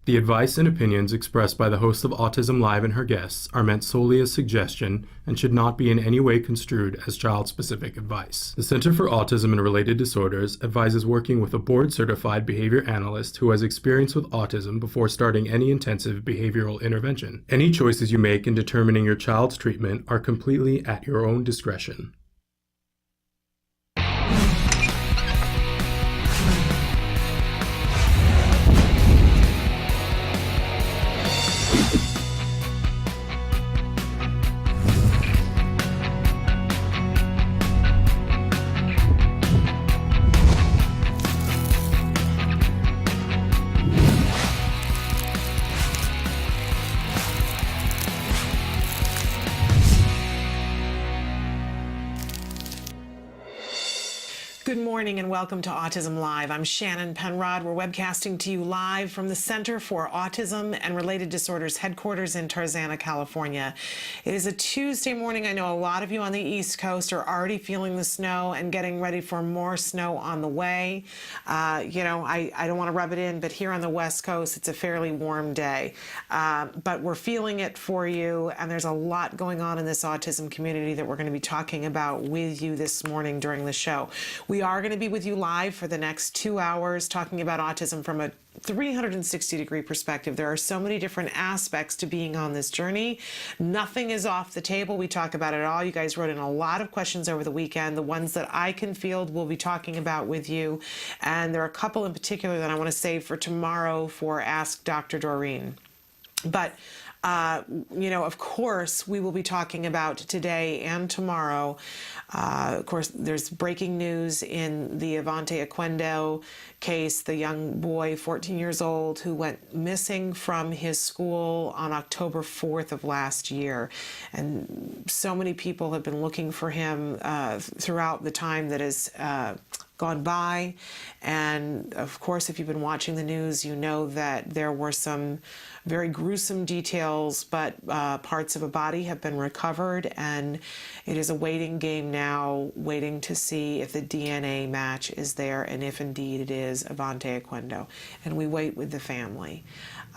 The advice and opinions expressed by the host of Autism Live and her guests are meant solely as suggestion and should not be in any way construed as child-specific advice. The Center for Autism and Related Disorders advises working with a board-certified behavior analyst who has experience with autism before starting any intensive behavioral intervention. Any choices you make in determining your child's treatment are completely at your own discretion. Good morning and welcome to Autism Live. I'm Shannon Penrod. We're webcasting to you live from the Center for Autism and Related Disorders headquarters in Tarzana, California. It is a Tuesday morning. I know a lot of you on the East Coast are already feeling the snow and getting ready for more snow on the way. I don't want to rub it in, but here on the West Coast, it's a fairly warm day. But we're feeling it for you, and there's a lot going on in this autism community that we're going to be talking about with you this morning during the show. We are going to be with you live for the next 2 hours talking about autism from a 360-degree perspective. There are so many different aspects to being on this journey. Nothing is off the table. We talk about it all. You guys wrote in a lot of questions over the weekend. The ones that I can field, we'll be talking about with you. And there are a couple in particular that I want to save for tomorrow for Ask Dr. Doreen. But of course, we will be talking about today and tomorrow. Of course, there's breaking news in the Avonte Oquendo case, the young boy, 14 years old, who went missing from his school on October 4th of last year. And so many people have been looking for him throughout the time that has gone by. And of course, if you've been watching the news, you know that there were some very gruesome details, but parts of a body have been recovered, and it is a waiting game now, waiting to see if the DNA match is there and if indeed it is Avonte Oquendo. And we wait with the family.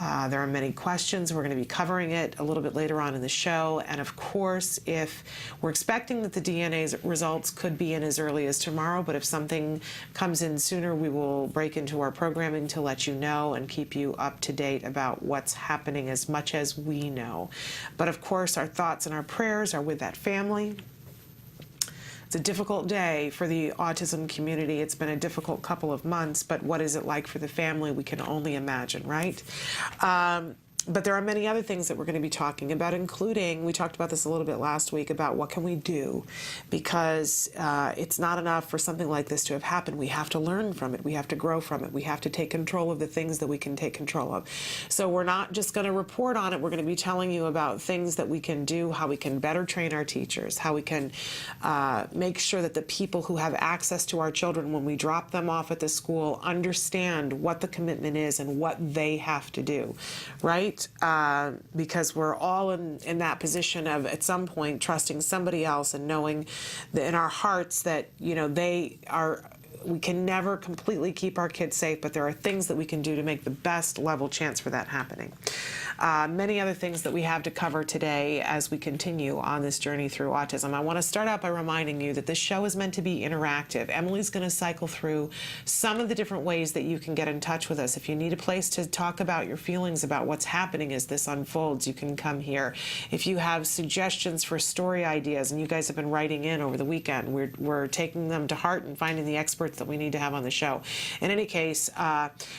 There are many questions. We're going to be covering it a little bit later on in the show. And of course, if we're expecting that the DNA results could be in as early as tomorrow, but if something comes in sooner, we will break into our programming to let you know and keep you up to date about what's happening as much as we know. But of course, our thoughts and our prayers are with that family. It's a difficult day for the autism community. It's been a difficult couple of months, but what is it like for the family? We can only imagine, right? But there are many other things that we're going to be talking about, including, we talked about this a little bit last week, about what can we do, because it's not enough for something like this to have happened. We have to learn from it. We have to grow from it. We have to take control of the things that we can take control of. So we're not just going to report on it. We're going to be telling you about things that we can do, how we can better train our teachers, how we can make sure that the people who have access to our children when we drop them off at the school understand what the commitment is and what they have to do, right? Because we're all in that position of, at some point, trusting somebody else and knowing that in our hearts that, we can never completely keep our kids safe, but there are things that we can do to make the best level chance for that happening. Many other things that we have to cover today as we continue on this journey through autism. I want to start out by reminding you that this show is meant to be interactive. Emily's going to cycle through some of the different ways that you can get in touch with us. If you need a place to talk about your feelings about what's happening as this unfolds, you can come here. If you have suggestions for story ideas, and you guys have been writing in over the weekend, we're taking them to heart and finding the experts that we need to have on the show. In any case,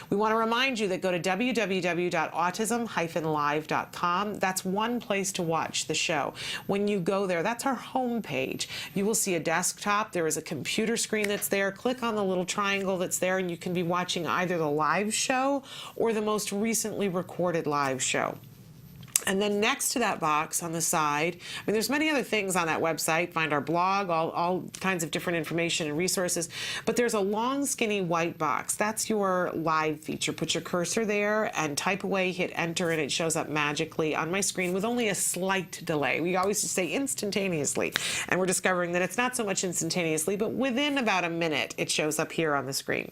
we want to remind you that go to www.autism-live.com. That's one place to watch the show. When you go there, that's our home page. You will see a desktop. There is a computer screen that's there. Click on the little triangle that's there, and you can be watching either the live show or the most recently recorded live show. And then next to that box on the side, I mean, there's many other things on that website. Find our blog, all kinds of different information and resources. But there's a long, skinny white box. That's your live feature. Put your cursor there and type away, hit enter, and it shows up magically on my screen with only a slight delay. We always just say instantaneously. And we're discovering that it's not so much instantaneously, but within about a minute, it shows up here on the screen.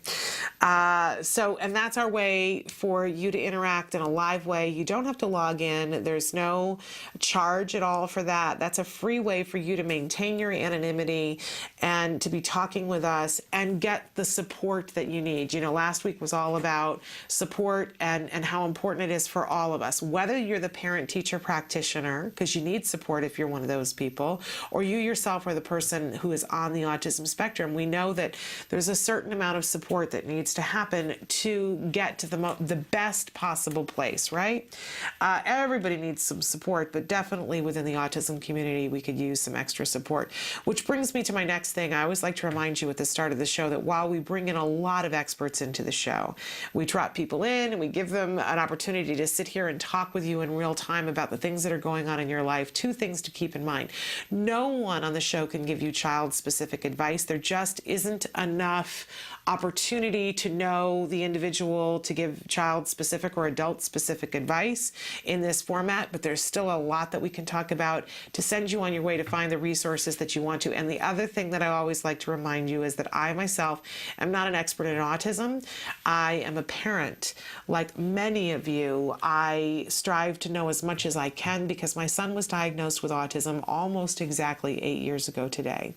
And that's our way for you to interact in a live way. You don't have to log in. There's no charge at all for that. That's a free way for you to maintain your anonymity and to be talking with us and get the support that you need. You know, last week was all about support and how important it is for all of us, whether you're the parent teacher practitioner, because you need support if you're one of those people, or you yourself are the person who is on the autism spectrum. We know that there's a certain amount of support that needs to happen to get to the best possible place, right? Everybody needs some support, but definitely within the autism community, we could use some extra support. Which brings me to my next thing. I always like to remind you at the start of the show that while we bring in a lot of experts into the show, we trot people in and we give them an opportunity to sit here and talk with you in real time about the things that are going on in your life. Two things to keep in mind. No one on the show can give you child-specific advice. There just isn't enough opportunity to know the individual to give child-specific or adult-specific advice in this format, but there's still a lot that we can talk about to send you on your way to find the resources that you want to. And the other thing that I always like to remind you is that I myself am not an expert in autism. I am a parent. Like many of you, I strive to know as much as I can because my son was diagnosed with autism almost exactly 8 years ago today.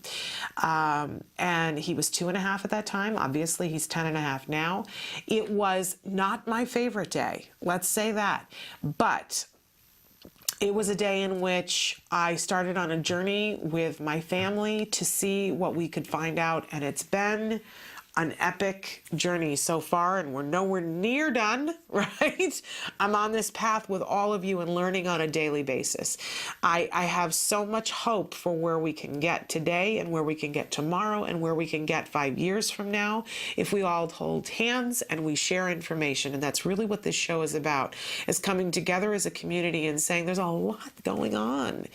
And he was 2.5 at that time. Obviously, he's 10.5 now. It was not my favorite day, let's say that. But it was a day in which I started on a journey with my family to see what we could find out, and it's been an epic journey so far, and we're nowhere near done, right? I'm on this path with all of you and learning on a daily basis. I have so much hope for where we can get today and where we can get tomorrow and where we can get 5 years from now if we all hold hands and we share information. And that's really what this show is about, is coming together as a community and saying there's a lot going on.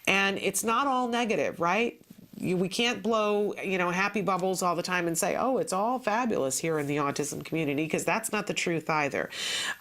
And it's not all negative, right? We can't blow, happy bubbles all the time and say, oh, it's all fabulous here in the autism community, because that's not the truth either.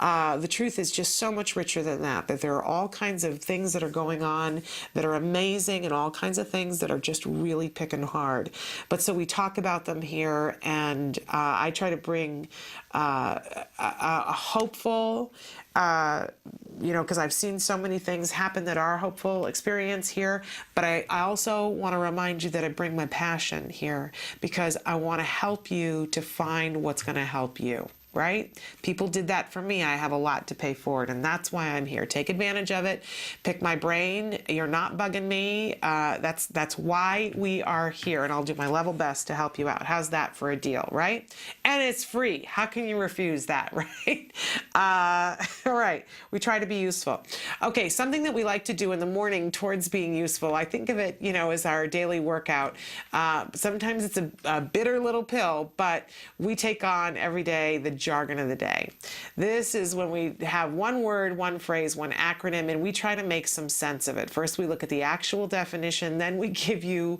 The truth is just so much richer than that there are all kinds of things that are going on that are amazing and all kinds of things that are just really picking hard. But so we talk about them here, and I try to bring a hopeful, because I've seen so many things happen that are hopeful experience here, but I also want to remind you that I bring my passion here because I want to help you to find what's going to help you. Right? People did that for me. I have a lot to pay forward, and that's why I'm here. Take advantage of it. Pick my brain. You're not bugging me. That's why we are here, and I'll do my level best to help you out. How's that for a deal, right? And it's free. How can you refuse that, right? All right. We try to be useful. Okay, something that we like to do in the morning towards being useful, I think of it, as our daily workout. Sometimes it's a bitter little pill, but we take on every day the jargon of the day. This is when we have one word, one phrase, one acronym, and we try to make some sense of it. First, we look at the actual definition, then we give you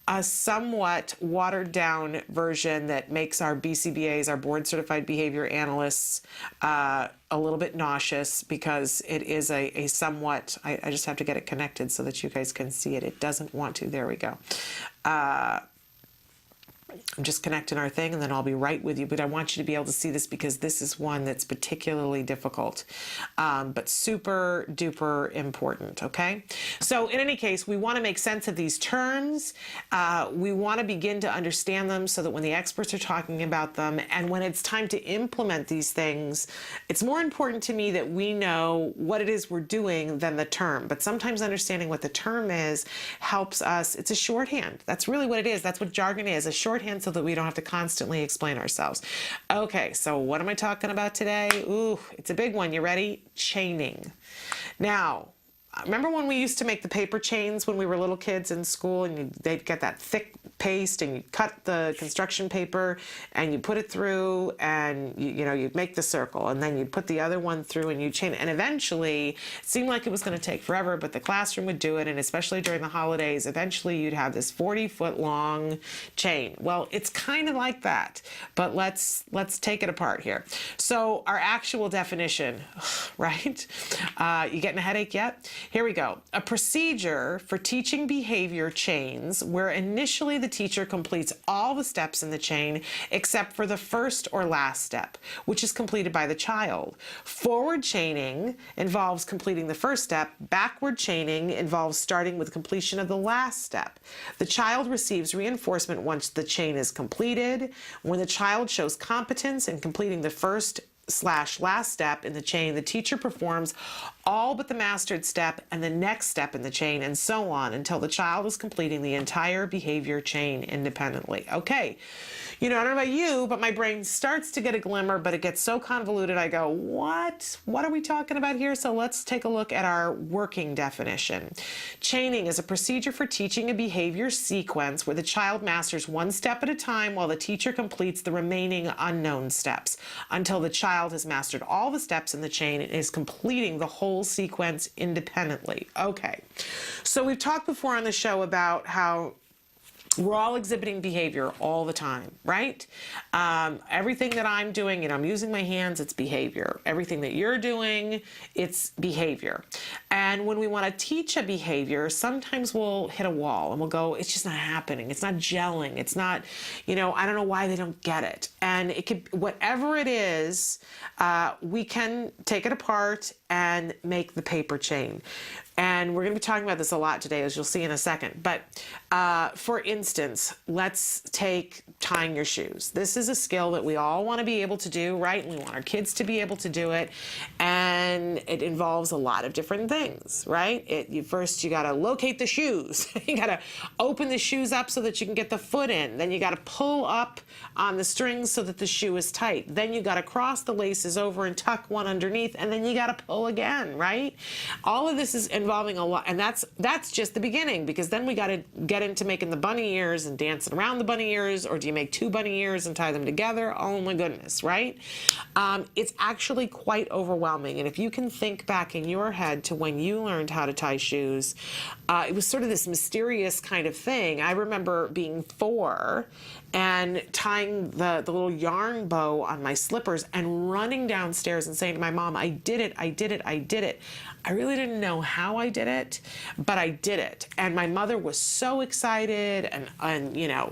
a somewhat watered down version that makes our BCBAs, our board certified behavior analysts, a little bit nauseous because it is a somewhat, I just have to get it connected so that you guys can see it. It doesn't want to. There we go. I'm just connecting our thing and then I'll be right with you. But I want you to be able to see this because this is one that's particularly difficult, but super duper important, okay? So in any case, we want to make sense of these terms. We want to begin to understand them so that when the experts are talking about them and when it's time to implement these things, it's more important to me that we know what it is we're doing than the term. But sometimes understanding what the term is helps us. It's a shorthand. That's really what it is. That's what jargon is, a shorthand so that we don't have to constantly explain ourselves. Okay, so what am I talking about today? Ooh, it's a big one. You ready? Chaining. Now, remember when we used to make the paper chains when we were little kids in school and they'd get that thick paste and you cut the construction paper and you put it through and you make the circle, and then you put the other one through and you chain it. And eventually it seemed like it was going to take forever, but the classroom would do it. And especially during the holidays, eventually you'd have this 40-foot long chain. Well, it's kind of like that, but let's take it apart here. So our actual definition, right? You getting a headache yet? Here we go. A procedure for teaching behavior chains where initially the teacher completes all the steps in the chain except for the first or last step, which is completed by the child. Forward chaining involves completing the first step. Backward chaining involves starting with completion of the last step. The child receives reinforcement once the chain is completed. When the child shows competence in completing the first/last step in the chain, the teacher performs all but the mastered step and the next step in the chain, and so on until the child is completing the entire behavior chain independently. Okay, I don't know about you, but my brain starts to get a glimmer, but it gets so convoluted, I go, what are we talking about here? So let's take a look at our working definition. Chaining is a procedure for teaching a behavior sequence where the child masters one step at a time while the teacher completes the remaining unknown steps until the child has mastered all the steps in the chain and is completing the whole sequence independently. Okay, so we've talked before on the show about how we're all exhibiting behavior all the time, right? Everything that I'm doing, I'm using my hands, it's behavior. Everything that you're doing, it's behavior. And when we want to teach a behavior, sometimes we'll hit a wall and we'll go, it's just not happening. It's not gelling. It's not, I don't know why they don't get it. And it could, whatever it is, we can take it apart and make the paper chain. And we're going to be talking about this a lot today, as you'll see in a second. But for instance, let's take tying your shoes. This is a skill that we all want to be able to do, right? And we want our kids to be able to do it. And it involves a lot of different things, right? First, you got to locate the shoes. You got to open the shoes up so that you can get the foot in. Then you got to pull up on the strings so that the shoe is tight. Then you got to cross the laces over and tuck one underneath. And then you got to pull again, right? All of this is involving a lot, and that's just the beginning, because then we got to get into making the bunny ears and dancing around the bunny ears, or do you make two bunny ears and tie them together? Oh my goodness, right? It's actually quite overwhelming, and if you can think back in your head to when you learned how to tie shoes, it was sort of this mysterious kind of thing. I remember being 4 and tying the little yarn bow on my slippers and running downstairs and saying to my mom, I did it, I did it, I did it. I really didn't know how I did it, but I did it. And my mother was so excited, and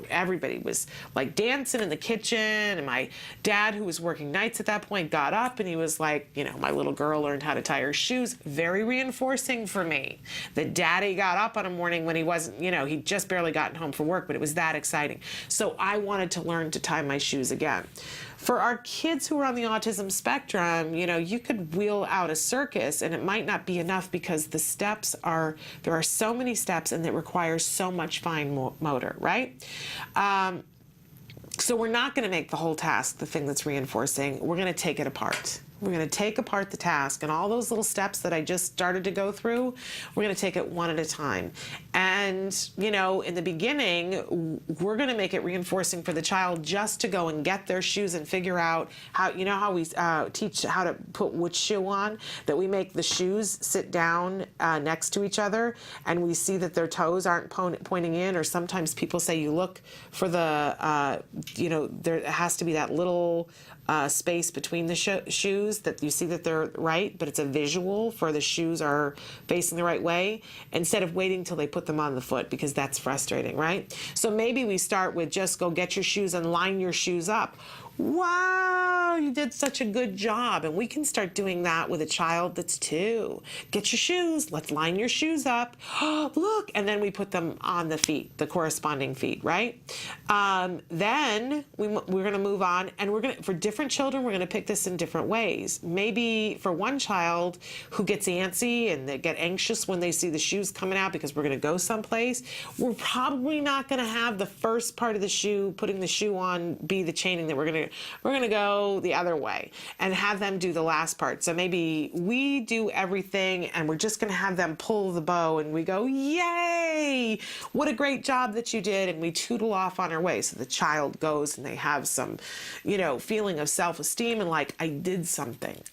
everybody was like dancing in the kitchen, and my dad, who was working nights at that point, got up and he was like, my little girl learned how to tie her shoes. Very reinforcing for me that daddy got up on a morning when he wasn't, he'd just barely gotten home from work, but it was that exciting. So I wanted to learn to tie my shoes again. For our kids who are on the autism spectrum, you could wheel out a circus and it might not be enough, because there are so many steps and it requires so much fine motor, right? So we're not going to make the whole task the thing that's reinforcing. We're going to take it apart. We're going to take apart the task, and all those little steps that I just started to go through, we're going to take it one at a time. And, in the beginning, we're going to make it reinforcing for the child just to go and get their shoes and figure out how, how we teach how to put which shoe on, that we make the shoes sit down next to each other, and we see that their toes aren't pointing in, or sometimes people say you look for the, there has to be that little space between the shoes, that you see that they're right, but it's a visual for the shoes are facing the right way, instead of waiting till they put them on the foot, because that's frustrating, right? So maybe we start with just go get your shoes and line your shoes up. Wow, you did such a good job. And we can start doing that with a child that's 2. Get your shoes, let's line your shoes up. Oh, look, and then we put them on the feet, the corresponding feet, right? Then we're gonna move on, and for different children, we're gonna pick this in different ways. Maybe for one child who gets antsy and they get anxious when they see the shoes coming out because we're gonna go someplace, we're probably not gonna have the first part of the shoe, putting the shoe on, be the chaining that we're gonna We're going to go the other way and have them do the last part. So maybe we do everything and we're just going to have them pull the bow and we go, yay, what a great job that you did. And we tootle off on our way. So the child goes and they have some, feeling of self-esteem and like, I did something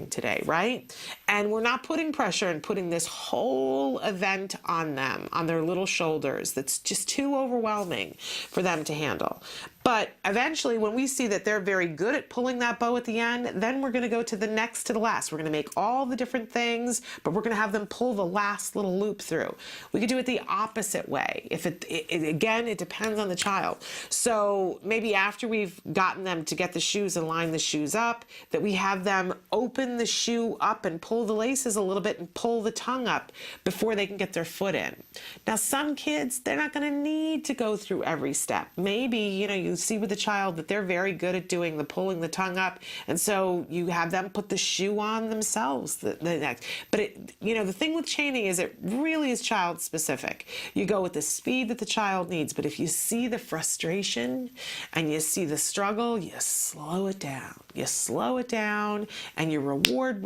today, right? And we're not putting pressure and putting this whole event on them, on their little shoulders. That's just too overwhelming for them to handle. But eventually, when we see that they're very good at pulling that bow at the end, then we're going to go to the next to the last. We're going to make all the different things, but we're going to have them pull the last little loop through. We could do it the opposite way. If again, it depends on the child. So maybe after we've gotten them to get the shoes and line the shoes up, that we have them open the shoe up and pull the laces a little bit and pull the tongue up before they can get their foot in. Now, some kids, they're not going to need to go through every step. Maybe, you see with the child that they're very good at doing the pulling the tongue up, and so you have them put the shoe on themselves the next. But the thing with chaining is it really is child specific. You go with the speed that the child needs, but if you see the frustration and you see the struggle, you slow it down. You slow it down and you reward,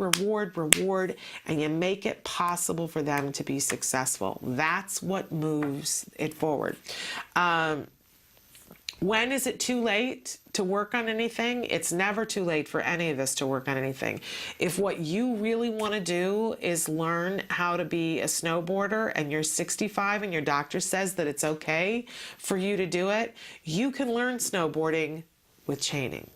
and you make it possible for them to be successful. That's what moves it forward. When is it too late to work on anything? It's never too late for any of us to work on anything. If what you really want to do is learn how to be a snowboarder and you're 65 and your doctor says that it's okay for you to do it, you can learn snowboarding with chaining.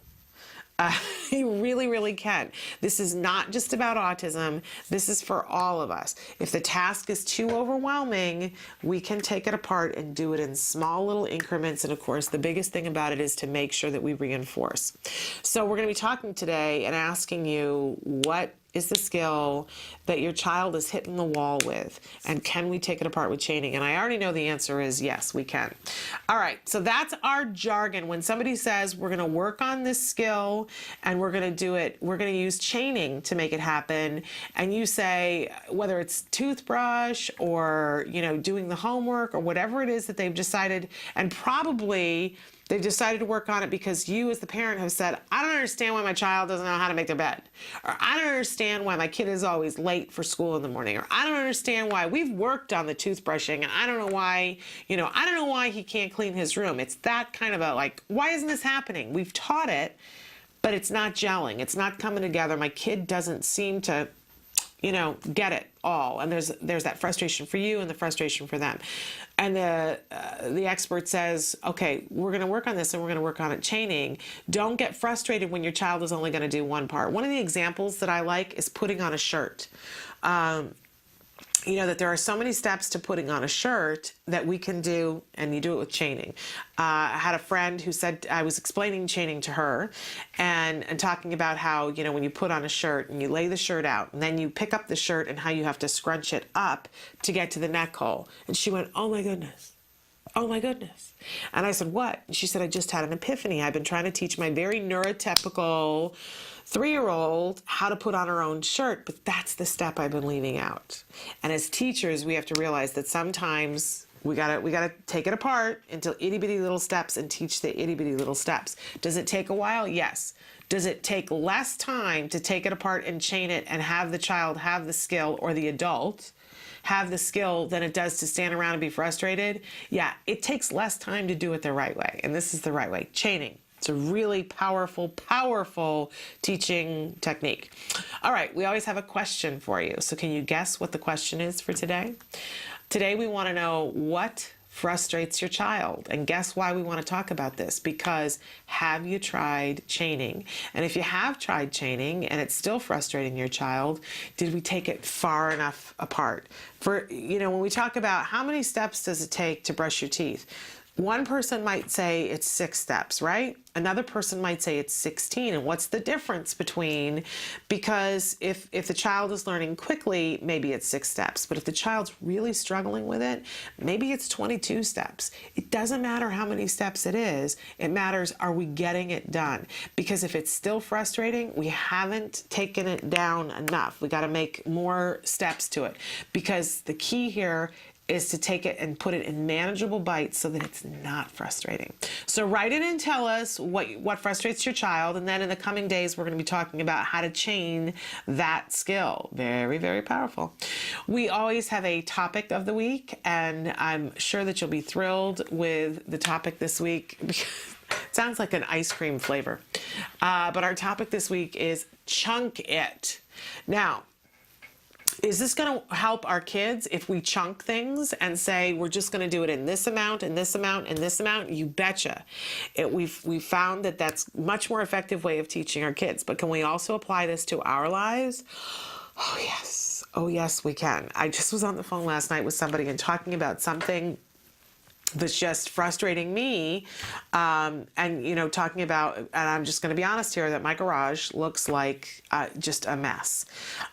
You really can. This is not just about autism. This is for all of us. If the task is too overwhelming, we can take it apart and do it in small little increments. And of course, the biggest thing about it is to make sure that we reinforce. So we're going to be talking today and asking you, what is the skill that your child is hitting the wall with? And can we take it apart with chaining? And I already know the answer is yes, we can. All right, so that's our jargon. When somebody says we're going to work on this skill and we're going to do it, we're going to use chaining to make it happen. And you say, whether it's toothbrush or, doing the homework or whatever it is that they've decided, and probably they've decided to work on it because you as the parent have said, I don't understand why my child doesn't know how to make their bed. Or I don't understand why my kid is always late for school in the morning. Or I don't understand why we've worked on the toothbrushing and I don't know why, I don't know why he can't clean his room. It's that kind of why isn't this happening? We've taught it, but it's not gelling. It's not coming together. My kid doesn't seem to get it all. And there's that frustration for you and the frustration for them. And the expert says, okay, we're going to work on this and we're going to work on it chaining. Don't get frustrated when your child is only going to do one part. One of the examples that I like is putting on a shirt. That there are so many steps to putting on a shirt that we can do, and you do it with chaining. I had a friend who said, I was explaining chaining to her and talking about how, when you put on a shirt and you lay the shirt out and then you pick up the shirt and how you have to scrunch it up to get to the neck hole. And she went, oh my goodness. Oh my goodness. And I said, what? And she said, I just had an epiphany. I've been trying to teach my very neurotypical 3-year-old how to put on her own shirt, but that's the step I've been leaving out. And as teachers, we have to realize that sometimes we gotta take it apart into itty bitty little steps and teach the itty bitty little steps. Does it take a while? Yes. Does it take less time to take it apart and chain it and have the child have the skill, or the adult have the skill, than it does to stand around and be frustrated? Yeah, it takes less time to do it the right way. And this is the right way, chaining. It's a really powerful teaching technique. All right, we always have a question for you. So can you guess what the question is for today? Today we want to know what frustrates your child. And guess why we want to talk about this? Because have you tried chaining? And if you have tried chaining and it's still frustrating your child, did we take it far enough apart? When we talk about how many steps does it take to brush your teeth, one person might say it's 6 steps, right? Another person might say it's 16. And what's the difference between? Because if the child is learning quickly, maybe it's 6 steps. But if the child's really struggling with it, maybe it's 22 steps. It doesn't matter how many steps it is. It matters, are we getting it done? Because if it's still frustrating, we haven't taken it down enough. We got to make more steps to it. Because the key here is to take it and put it in manageable bites so that it's not frustrating. So write in and tell us what frustrates your child, and then in the coming days we're going to be talking about how to chain that skill. Very, very powerful. We always have a topic of the week, and I'm sure that you'll be thrilled with the topic this week because it sounds like an ice cream flavor. But our topic this week is chunk it. Now, is this going to help our kids if we chunk things and say we're just going to do it in this amount and this amount and this amount? You betcha. We've found that that's a much more effective way of teaching our kids. But can we also apply this to our lives? Oh, yes. Oh, yes, we can. I just was on the phone last night with somebody and talking about something that's just frustrating me, and talking about, and I'm just going to be honest here, that my garage looks like just a mess,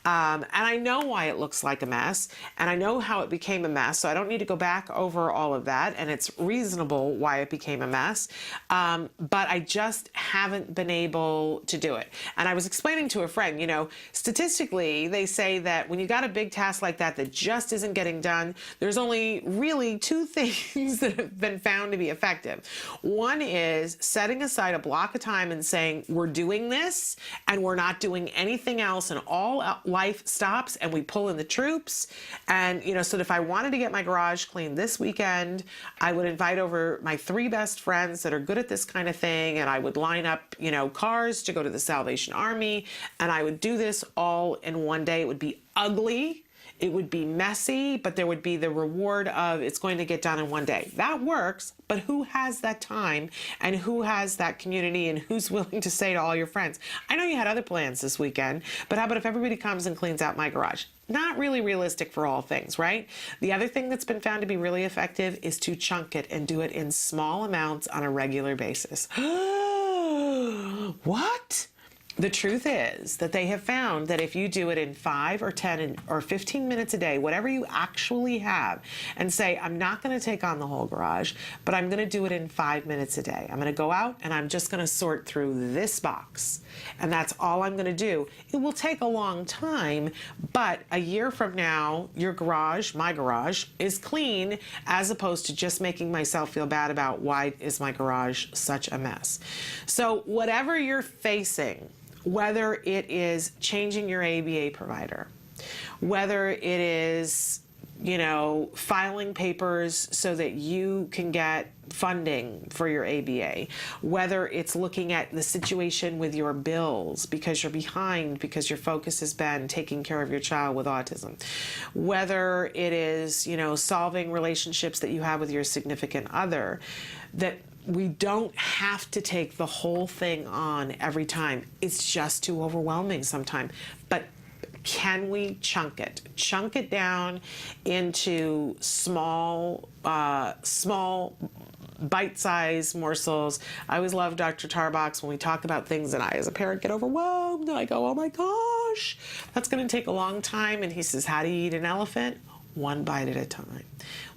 and I know why it looks like a mess, and I know how it became a mess, so I don't need to go back over all of that, and it's reasonable why it became a mess, but I just haven't been able to do it. And I was explaining to a friend, statistically they say that when you got a big task like that just isn't getting done, there's only really two things that have been found to be effective. One is setting aside a block of time and saying, we're doing this and we're not doing anything else, and all life stops and we pull in the troops. And, so if I wanted to get my garage cleaned this weekend, I would invite over my 3 best friends that are good at this kind of thing, and I would line up, cars to go to the Salvation Army, and I would do this all in one day. It would be ugly. It would be messy, but there would be the reward of it's going to get done in one day. That works, but who has that time and who has that community and who's willing to say to all your friends, I know you had other plans this weekend, but how about if everybody comes and cleans out my garage? Not really realistic for all things, right? The other thing that's been found to be really effective is to chunk it and do it in small amounts on a regular basis. What? The truth is that they have found that if you do it in 5 or 10 or 15 minutes a day, whatever you actually have, and say, I'm not going to take on the whole garage, but I'm going to do it in 5 minutes a day. I'm going to go out and I'm just going to sort through this box. And that's all I'm going to do. It will take a long time, but a year from now, your garage, my garage, is clean, as opposed to just making myself feel bad about why is my garage such a mess. So whatever you're facing, whether it is changing your ABA provider, whether it is, filing papers so that you can get funding for your ABA, whether it's looking at the situation with your bills because you're behind because your focus has been taking care of your child with autism, whether it is, solving relationships that you have with your significant other, that we don't have to take the whole thing on every time. It's just too overwhelming sometimes. But can we chunk it? Chunk it down into small bite-sized morsels. I always love Dr. Tarbox when we talk about things and I, as a parent, get overwhelmed. And I go, oh my gosh, that's going to take a long time. And he says, how do you eat an elephant? One bite at a time.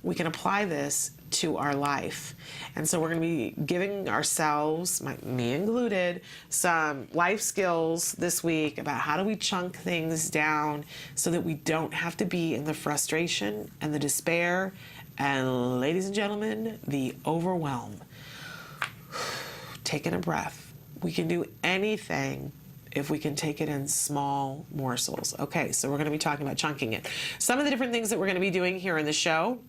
We can apply this to our life. And so we're going to be giving ourselves, me included, some life skills this week about how do we chunk things down so that we don't have to be in the frustration and the despair and, ladies and gentlemen, the overwhelm. Taking a breath. We can do anything if we can take it in small morsels. Okay, so we're going to be talking about chunking it. Some of the different things that we're going to be doing here in the show,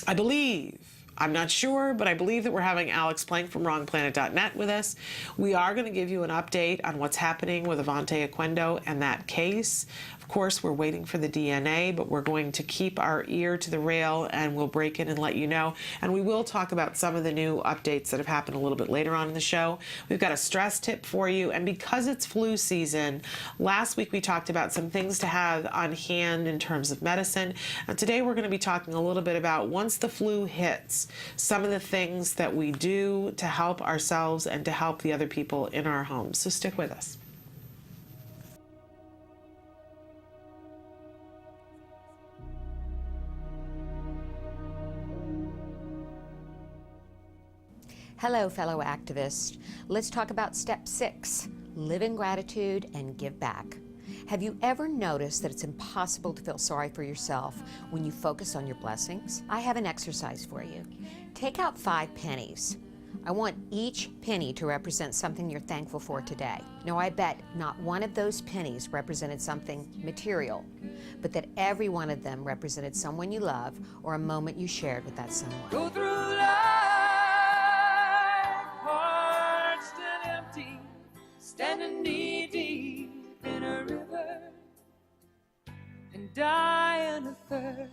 I believe, I'm not sure, but I believe that we're having Alex Plank from wrongplanet.net with us. We are going to give you an update on what's happening with Avonte Oquendo and that case. Of course, we're waiting for the DNA, but we're going to keep our ear to the rail and we'll break in and let you know. And we will talk about some of the new updates that have happened a little bit later on in the show. We've got a stress tip for you. And because it's flu season, last week we talked about some things to have on hand in terms of medicine. And today we're going to be talking a little bit about once the flu hits, some of the things that we do to help ourselves and to help the other people in our homes. So stick with us. Hello, fellow activists. Let's talk about step 6, live in gratitude and give back. Have you ever noticed that it's impossible to feel sorry for yourself when you focus on your blessings? I have an exercise for you. Take out 5 pennies. I want each penny to represent something you're thankful for today. Now, I bet not one of those pennies represented something material, but that every one of them represented someone you love or a moment you shared with that someone. Go through life parched and empty, standing knee deep in a river and dying of thirst.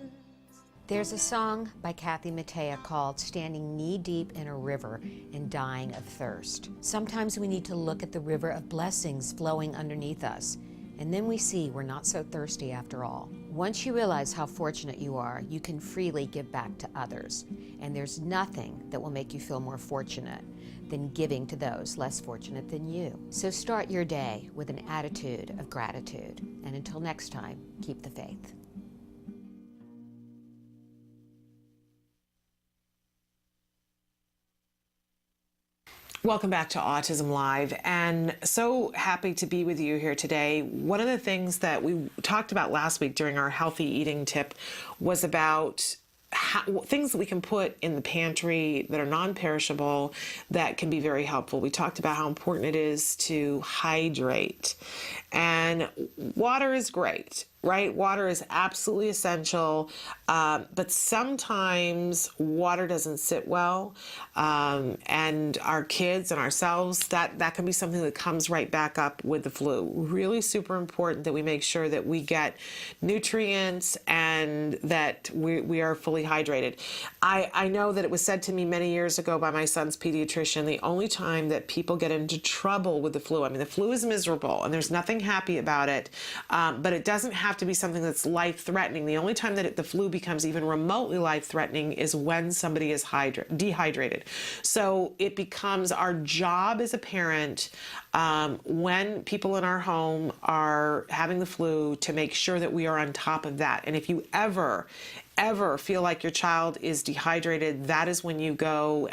There's a song by Kathy Mattea called Standing Knee-Deep in a River and Dying of Thirst. Sometimes we need to look at the river of blessings flowing underneath us, and then we see we're not so thirsty after all. Once you realize how fortunate you are, you can freely give back to others, and there's nothing that will make you feel more fortunate than giving to those less fortunate than you. So start your day with an attitude of gratitude, and until next time, keep the faith. Welcome back to Autism Live, and so happy to be with you here today. One of the things that we talked about last week during our healthy eating tip was about things that we can put in the pantry that are non-perishable that can be very helpful. We talked about how important it is to hydrate, and water is great, right? Water is absolutely essential, but sometimes water doesn't sit well, and our kids and ourselves, that can be something that comes right back up with the flu. Really super important that we make sure that we get nutrients and that we are fully hydrated. I know that it was said to me many years ago by my son's pediatrician, the only time that people get into trouble with the flu, I mean, the flu is miserable and there's nothing happy about it, but it doesn't have to be something that's life-threatening. The only time that the flu becomes even remotely life-threatening is when somebody is dehydrated. So it becomes our job as a parent, when people in our home are having the flu, to make sure that we are on top of that. And if you ever feel like your child is dehydrated, that is when you go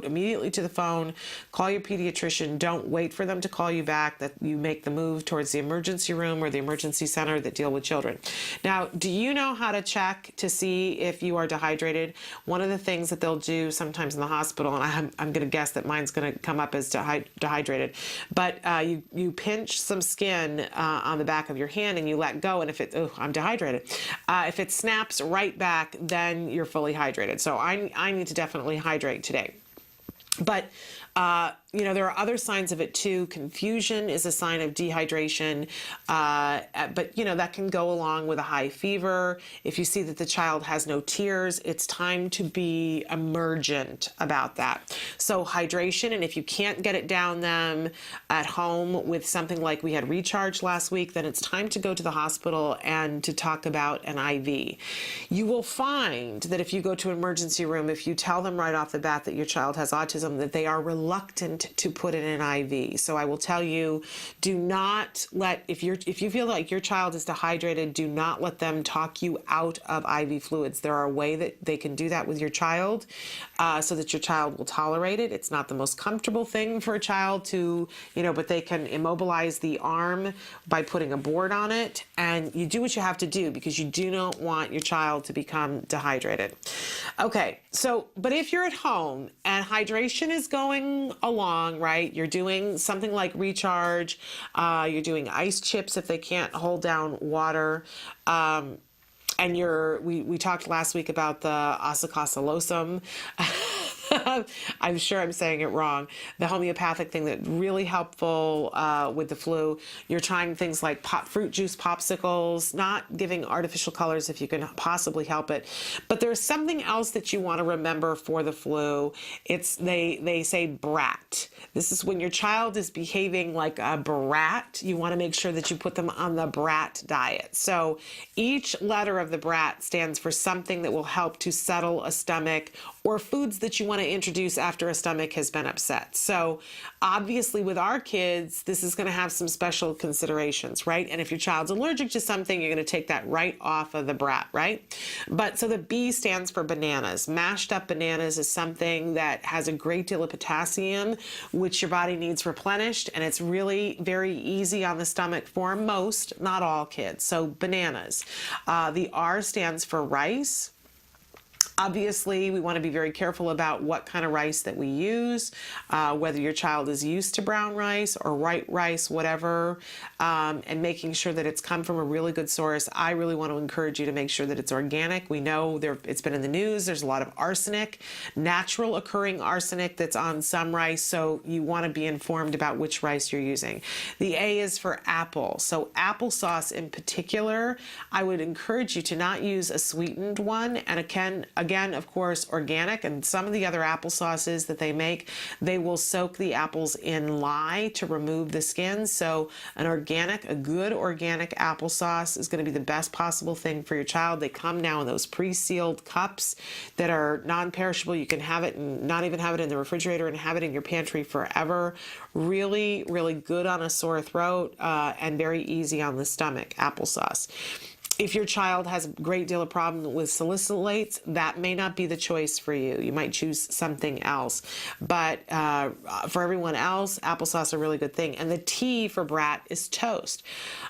immediately to the phone, call your pediatrician. Don't wait for them to call you back, that you make the move towards the emergency room or the emergency center that deal with children. Now, do you know how to check to see if you are dehydrated? One of the things that they'll do sometimes in the hospital, and I'm going to guess that mine's going to come up as dehydrated, but you pinch some skin on the back of your hand and you let go, and if I'm dehydrated. If it snaps right back, then you're fully hydrated. So I need to definitely hydrate today. But there are other signs of it too. Confusion is a sign of dehydration, but that can go along with a high fever. If you see that the child has no tears, it's time to be emergent about that. So hydration, and if you can't get it down them at home with something like we had Recharge last week, then it's time to go to the hospital and to talk about an IV. You will find that if you go to an emergency room, if you tell them right off the bat that your child has autism, that they are reluctant to put in an IV. So I will tell you, do not let, if you feel like your child is dehydrated, do not let them talk you out of IV fluids. There are a way that they can do that with your child, so that your child will tolerate it. It's not the most comfortable thing for a child to, but they can immobilize the arm by putting a board on it, and you do what you have to do because you do not want your child to become dehydrated. Okay, so, but if you're at home and hydration is going along, right? You're doing something like Recharge, you're doing ice chips if they can't hold down water, and we talked last week about the acicosallosum. I'm sure I'm saying it wrong. The homeopathic thing that really helpful with the flu. You're trying things like fruit juice popsicles, not giving artificial colors if you can possibly help it. But there's something else that you want to remember for the flu. They say BRAT. This is when your child is behaving like a BRAT. You want to make sure that you put them on the BRAT diet. So each letter of the BRAT stands for something that will help to settle a stomach or foods that you want to introduce after a stomach has been upset. So obviously with our kids, this is going to have some special considerations, right? And if your child's allergic to something, you're going to take that right off of the BRAT, right? But so the B stands for bananas. Mashed up bananas is something that has a great deal of potassium, which your body needs replenished, and it's really very easy on the stomach for most, not all kids. So bananas. The R stands for rice. Obviously, we want to be very careful about what kind of rice that we use, whether your child is used to brown rice or white rice, whatever, and making sure that it's come from a really good source. I really want to encourage you to make sure that it's organic. We know it's been in the news. There's a lot of arsenic, natural occurring arsenic that's on some rice, so you want to be informed about which rice you're using. The A is for apple. So applesauce in particular, I would encourage you to not use a sweetened one, and again, of course, organic. And some of the other applesauces that they make, they will soak the apples in lye to remove the skin. So a good organic applesauce is going to be the best possible thing for your child. They come now in those pre-sealed cups that are non-perishable. You can have it and not even have it in the refrigerator and have it in your pantry forever. Really, really good on a sore throat and very easy on the stomach, applesauce. If your child has a great deal of problem with salicylates, that may not be the choice for you. You might choose something else. But for everyone else, applesauce is a really good thing. And the T for BRAT is toast.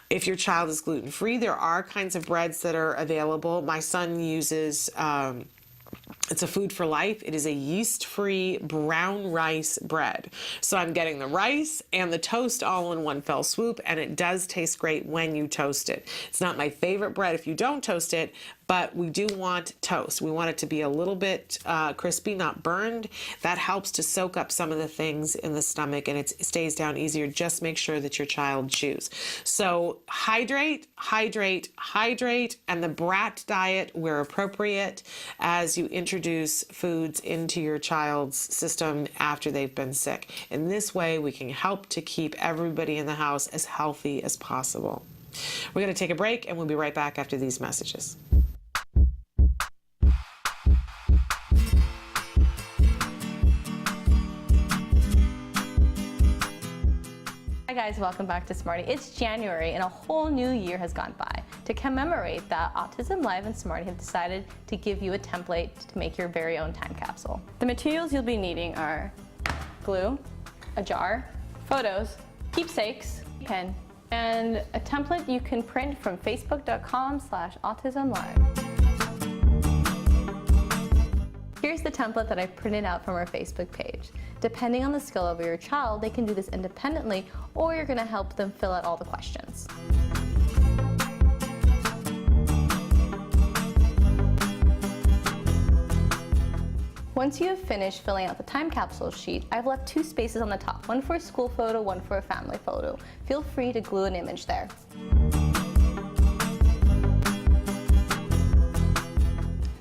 If your child is gluten-free, there are kinds of breads that are available. My son uses... it's a Food for Life. It is a yeast-free brown rice bread. So I'm getting the rice and the toast all in one fell swoop, and it does taste great when you toast it. It's not my favorite bread if you don't toast it, but we do want toast. We want it to be a little bit crispy, not burned. That helps to soak up some of the things in the stomach, and it stays down easier. Just make sure that your child chews. So hydrate, hydrate, hydrate, and the BRAT diet where appropriate as you introduce foods into your child's system after they've been sick. In this way, we can help to keep everybody in the house as healthy as possible. We're going to take a break, and we'll be right back after these messages. Hi guys, welcome back to Smarty. It's January and a whole new year has gone by. To commemorate that, Autism Live and Smarty have decided to give you a template to make your very own time capsule. The materials you'll be needing are glue, a jar, photos, keepsakes, pen, and a template you can print from facebook.com/autismlive. Here's the template that I printed out from our Facebook page. Depending on the skill of your child, they can do this independently, or you're going to help them fill out all the questions. Once you have finished filling out the time capsule sheet, I've left 2 spaces on the top, one for a school photo, one for a family photo. Feel free to glue an image there.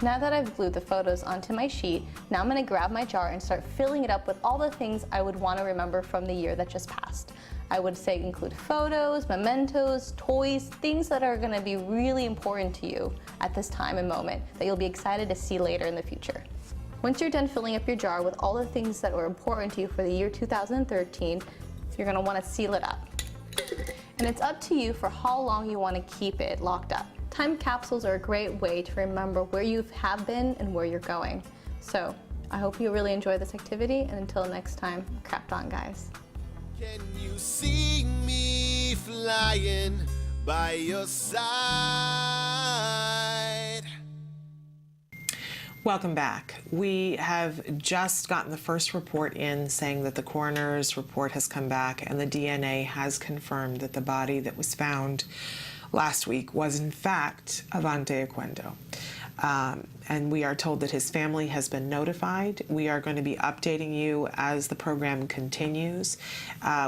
Now that I've glued the photos onto my sheet, now I'm going to grab my jar and start filling it up with all the things I would want to remember from the year that just passed. I would say include photos, mementos, toys, things that are going to be really important to you at this time and moment that you'll be excited to see later in the future. Once you're done filling up your jar with all the things that were important to you for the year 2013, you're going to want to seal it up. And it's up to you for how long you want to keep it locked up. Time capsules are a great way to remember where you have been and where you're going. So I hope you really enjoy this activity, and until next time, craft on, guys. Can you see me flying by your side? Welcome back. We have just gotten the first report in saying that the coroner's report has come back and the DNA has confirmed that the body that was found last week was in fact Avonte Oquendo. And we are told that his family has been notified. We are going to be updating you as the program continues.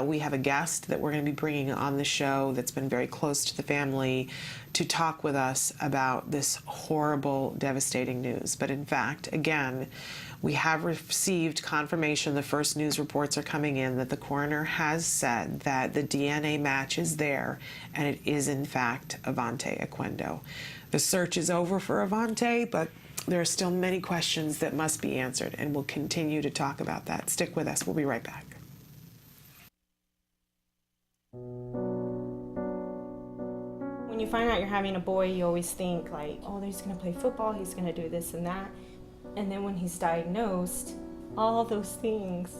We have a guest that we're going to be bringing on the show that's been very close to the family to talk with us about this horrible, devastating news. But in fact, again, we have received confirmation, the first news reports are coming in, that the coroner has said that the DNA match is there, and it is in fact Avonte Oquendo. The search is over for Avonte, but There are still many questions that must be answered, and we'll continue to talk about that. Stick with us. We'll be right back. When you find out you're having a boy, you always think like, oh, he's going to play football, he's going to do this and that. And then when he's diagnosed, all those things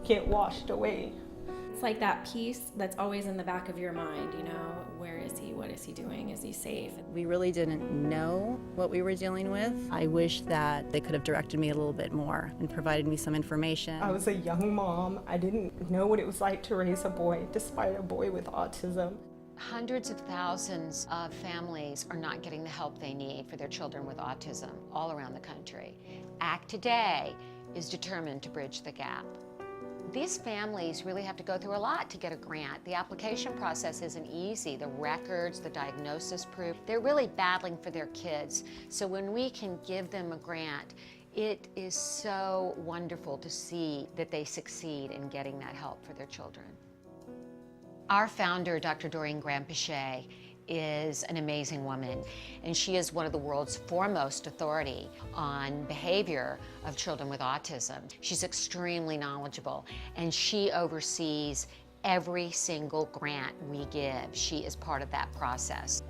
get washed away. It's like that piece that's always in the back of your mind, you know, where is he, what is he doing, is he safe? We really didn't know what we were dealing with. I wish that they could have directed me a little bit more and provided me some information. I was a young mom. I didn't know what it was like to raise a boy, despite a boy with autism. Hundreds of thousands of families are not getting the help they need for their children with autism all around the country. ACT Today is determined to bridge the gap. These families really have to go through a lot to get a grant. The application process isn't easy. The records, the diagnosis proof, they're really battling for their kids. So when we can give them a grant, it is so wonderful to see that they succeed in getting that help for their children. Our founder, Dr. Doreen Graham-Pichet, is an amazing woman, and she is one of the world's foremost authority on behavior of children with autism. She's extremely knowledgeable, and she oversees every single grant we give. She is part of that process.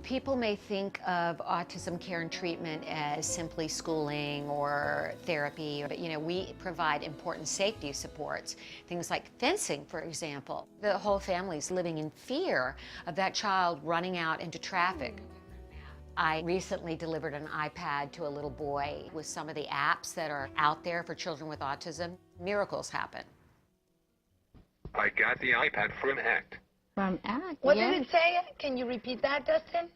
People may think of autism care and treatment as simply schooling or therapy, but we provide important safety supports, things like fencing, for example. The whole family's living in fear of that child running out into traffic. I recently delivered an iPad to a little boy with some of the apps that are out there for children with autism. Miracles happen. I got the iPad from ACT. From ACT, What did it say? Can you repeat that, Dustin?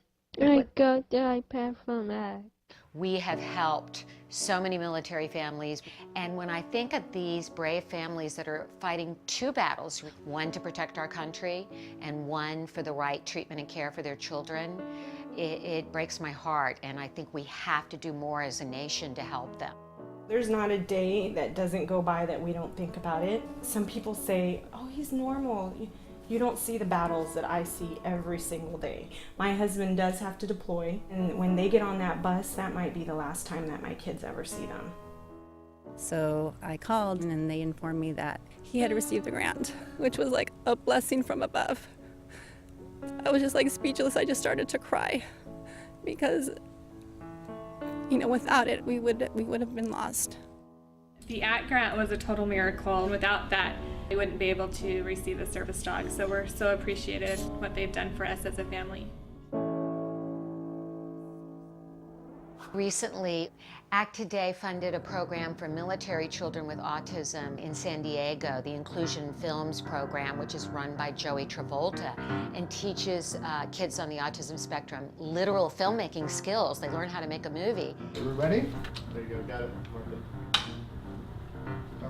I got the iPad from ACT. We have helped so many military families, and when I think of these brave families that are fighting two battles, one to protect our country and one for the right treatment and care for their children, it breaks my heart, and I think we have to do more as a nation to help them. There's not a day that doesn't go by that we don't think about it. Some people say, oh, he's normal. You don't see the battles that I see every single day. My husband does have to deploy, and when they get on that bus, that might be the last time that my kids ever see them. So I called, and they informed me that he had received a grant, which was like a blessing from above. I was just like speechless. I just started to cry because, without it, we would have been lost. The ACT grant was a total miracle, and without that, they wouldn't be able to receive the service dog. So we're so appreciative what they've done for us as a family. Recently, ACT Today funded a program for military children with autism in San Diego, the Inclusion Films program, which is run by Joey Travolta, and teaches kids on the autism spectrum literal filmmaking skills. They learn how to make a movie. Are we ready? There you go, got it.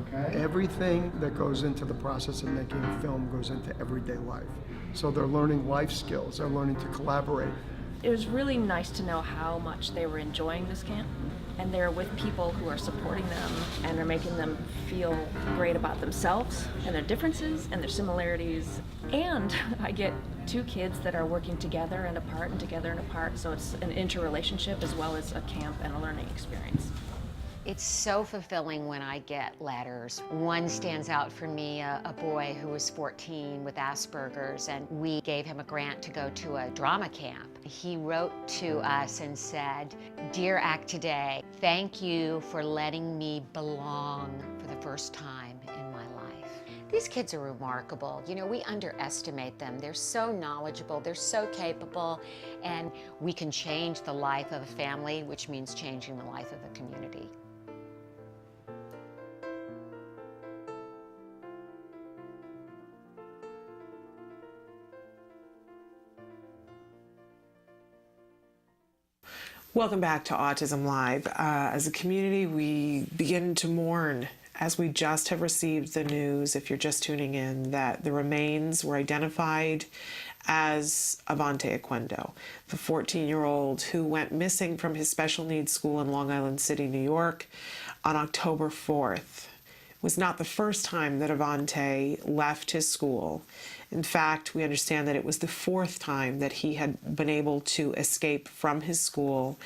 Okay. Everything that goes into the process of making a film goes into everyday life. So they're learning life skills, they're learning to collaborate. It was really nice to know how much they were enjoying this camp, and they're with people who are supporting them and are making them feel great about themselves and their differences and their similarities. And I get two kids that are working together and apart and together and apart, so it's an interrelationship as well as a camp and a learning experience. It's so fulfilling when I get letters. One stands out for me, a boy who was 14 with Asperger's, and we gave him a grant to go to a drama camp. He wrote to us and said, "Dear ACT Today, thank you for letting me belong for the first time in my life." These kids are remarkable. We underestimate them. They're so knowledgeable, they're so capable, and we can change the life of a family, which means changing the life of a community. Welcome back to Autism Live. As a community, we begin to mourn as we just have received the news, if you're just tuning in, that the remains were identified as Avonte Oquendo, the 14-year-old who went missing from his special needs school in Long Island City, New York on October 4th. was not the first time that Avonte left his school. In fact, we understand that it was the fourth time that he had been able to escape from his school.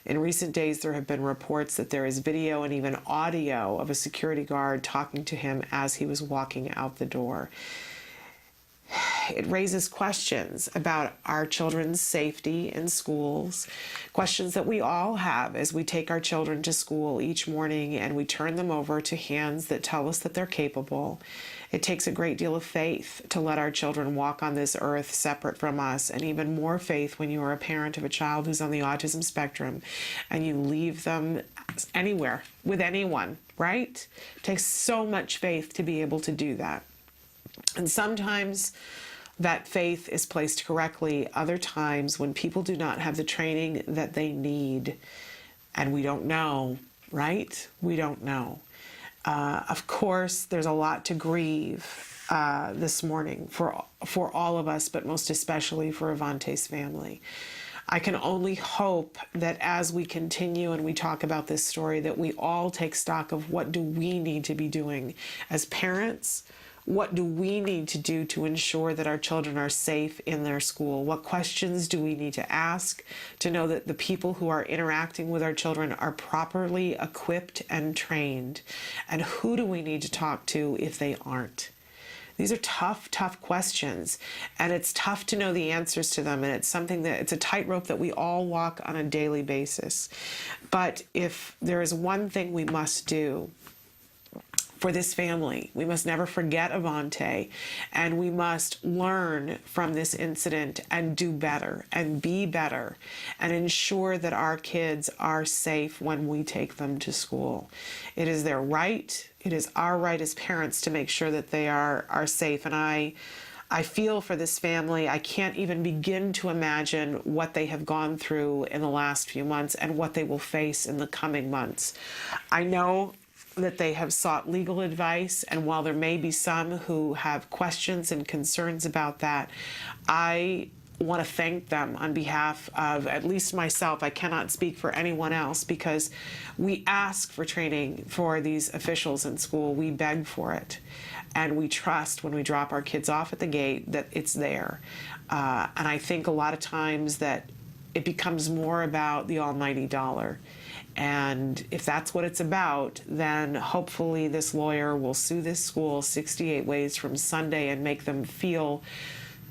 In recent days, there have been reports that there is video and even audio of a security guard talking to him as he was walking out the door. It raises questions about our children's safety in schools, questions that we all have as we take our children to school each morning and we turn them over to hands that tell us that they're capable. It takes a great deal of faith to let our children walk on this earth separate from us, and even more faith when you are a parent of a child who's on the autism spectrum and you leave them anywhere with anyone, right? It takes so much faith to be able to do that. And sometimes that faith is placed correctly. Other times when people do not have the training that they need, and we don't know, right? We don't know. Of course, there's a lot to grieve this morning for all of us, but most especially for Avonte's family. I can only hope that as we continue and we talk about this story, that we all take stock of what do we need to be doing as parents. What do we need to do to ensure that our children are safe in their school? What questions do we need to ask to know that the people who are interacting with our children are properly equipped and trained? And who do we need to talk to if they aren't? These are tough, tough questions, and it's tough to know the answers to them, and it's something that, it's a tightrope that we all walk on a daily basis. But if there is one thing we must do for this family, we must never forget Avonte, and we must learn from this incident and do better and be better and ensure that our kids are safe when we take them to school. It is their right. It is our right as parents to make sure that they are safe. And I feel for this family. I can't even begin to imagine what they have gone through in the last few months and what they will face in the coming months. I know that they have sought legal advice, and while there may be some who have questions and concerns about that, I want to thank them on behalf of at least myself. I cannot speak for anyone else, because we ask for training for these officials in school. We beg for it, and we trust when we drop our kids off at the gate that it's there. And I think a lot of times that it becomes more about the almighty dollar. And if that's what it's about, then hopefully this lawyer will sue this school 68 ways from Sunday and make them feel,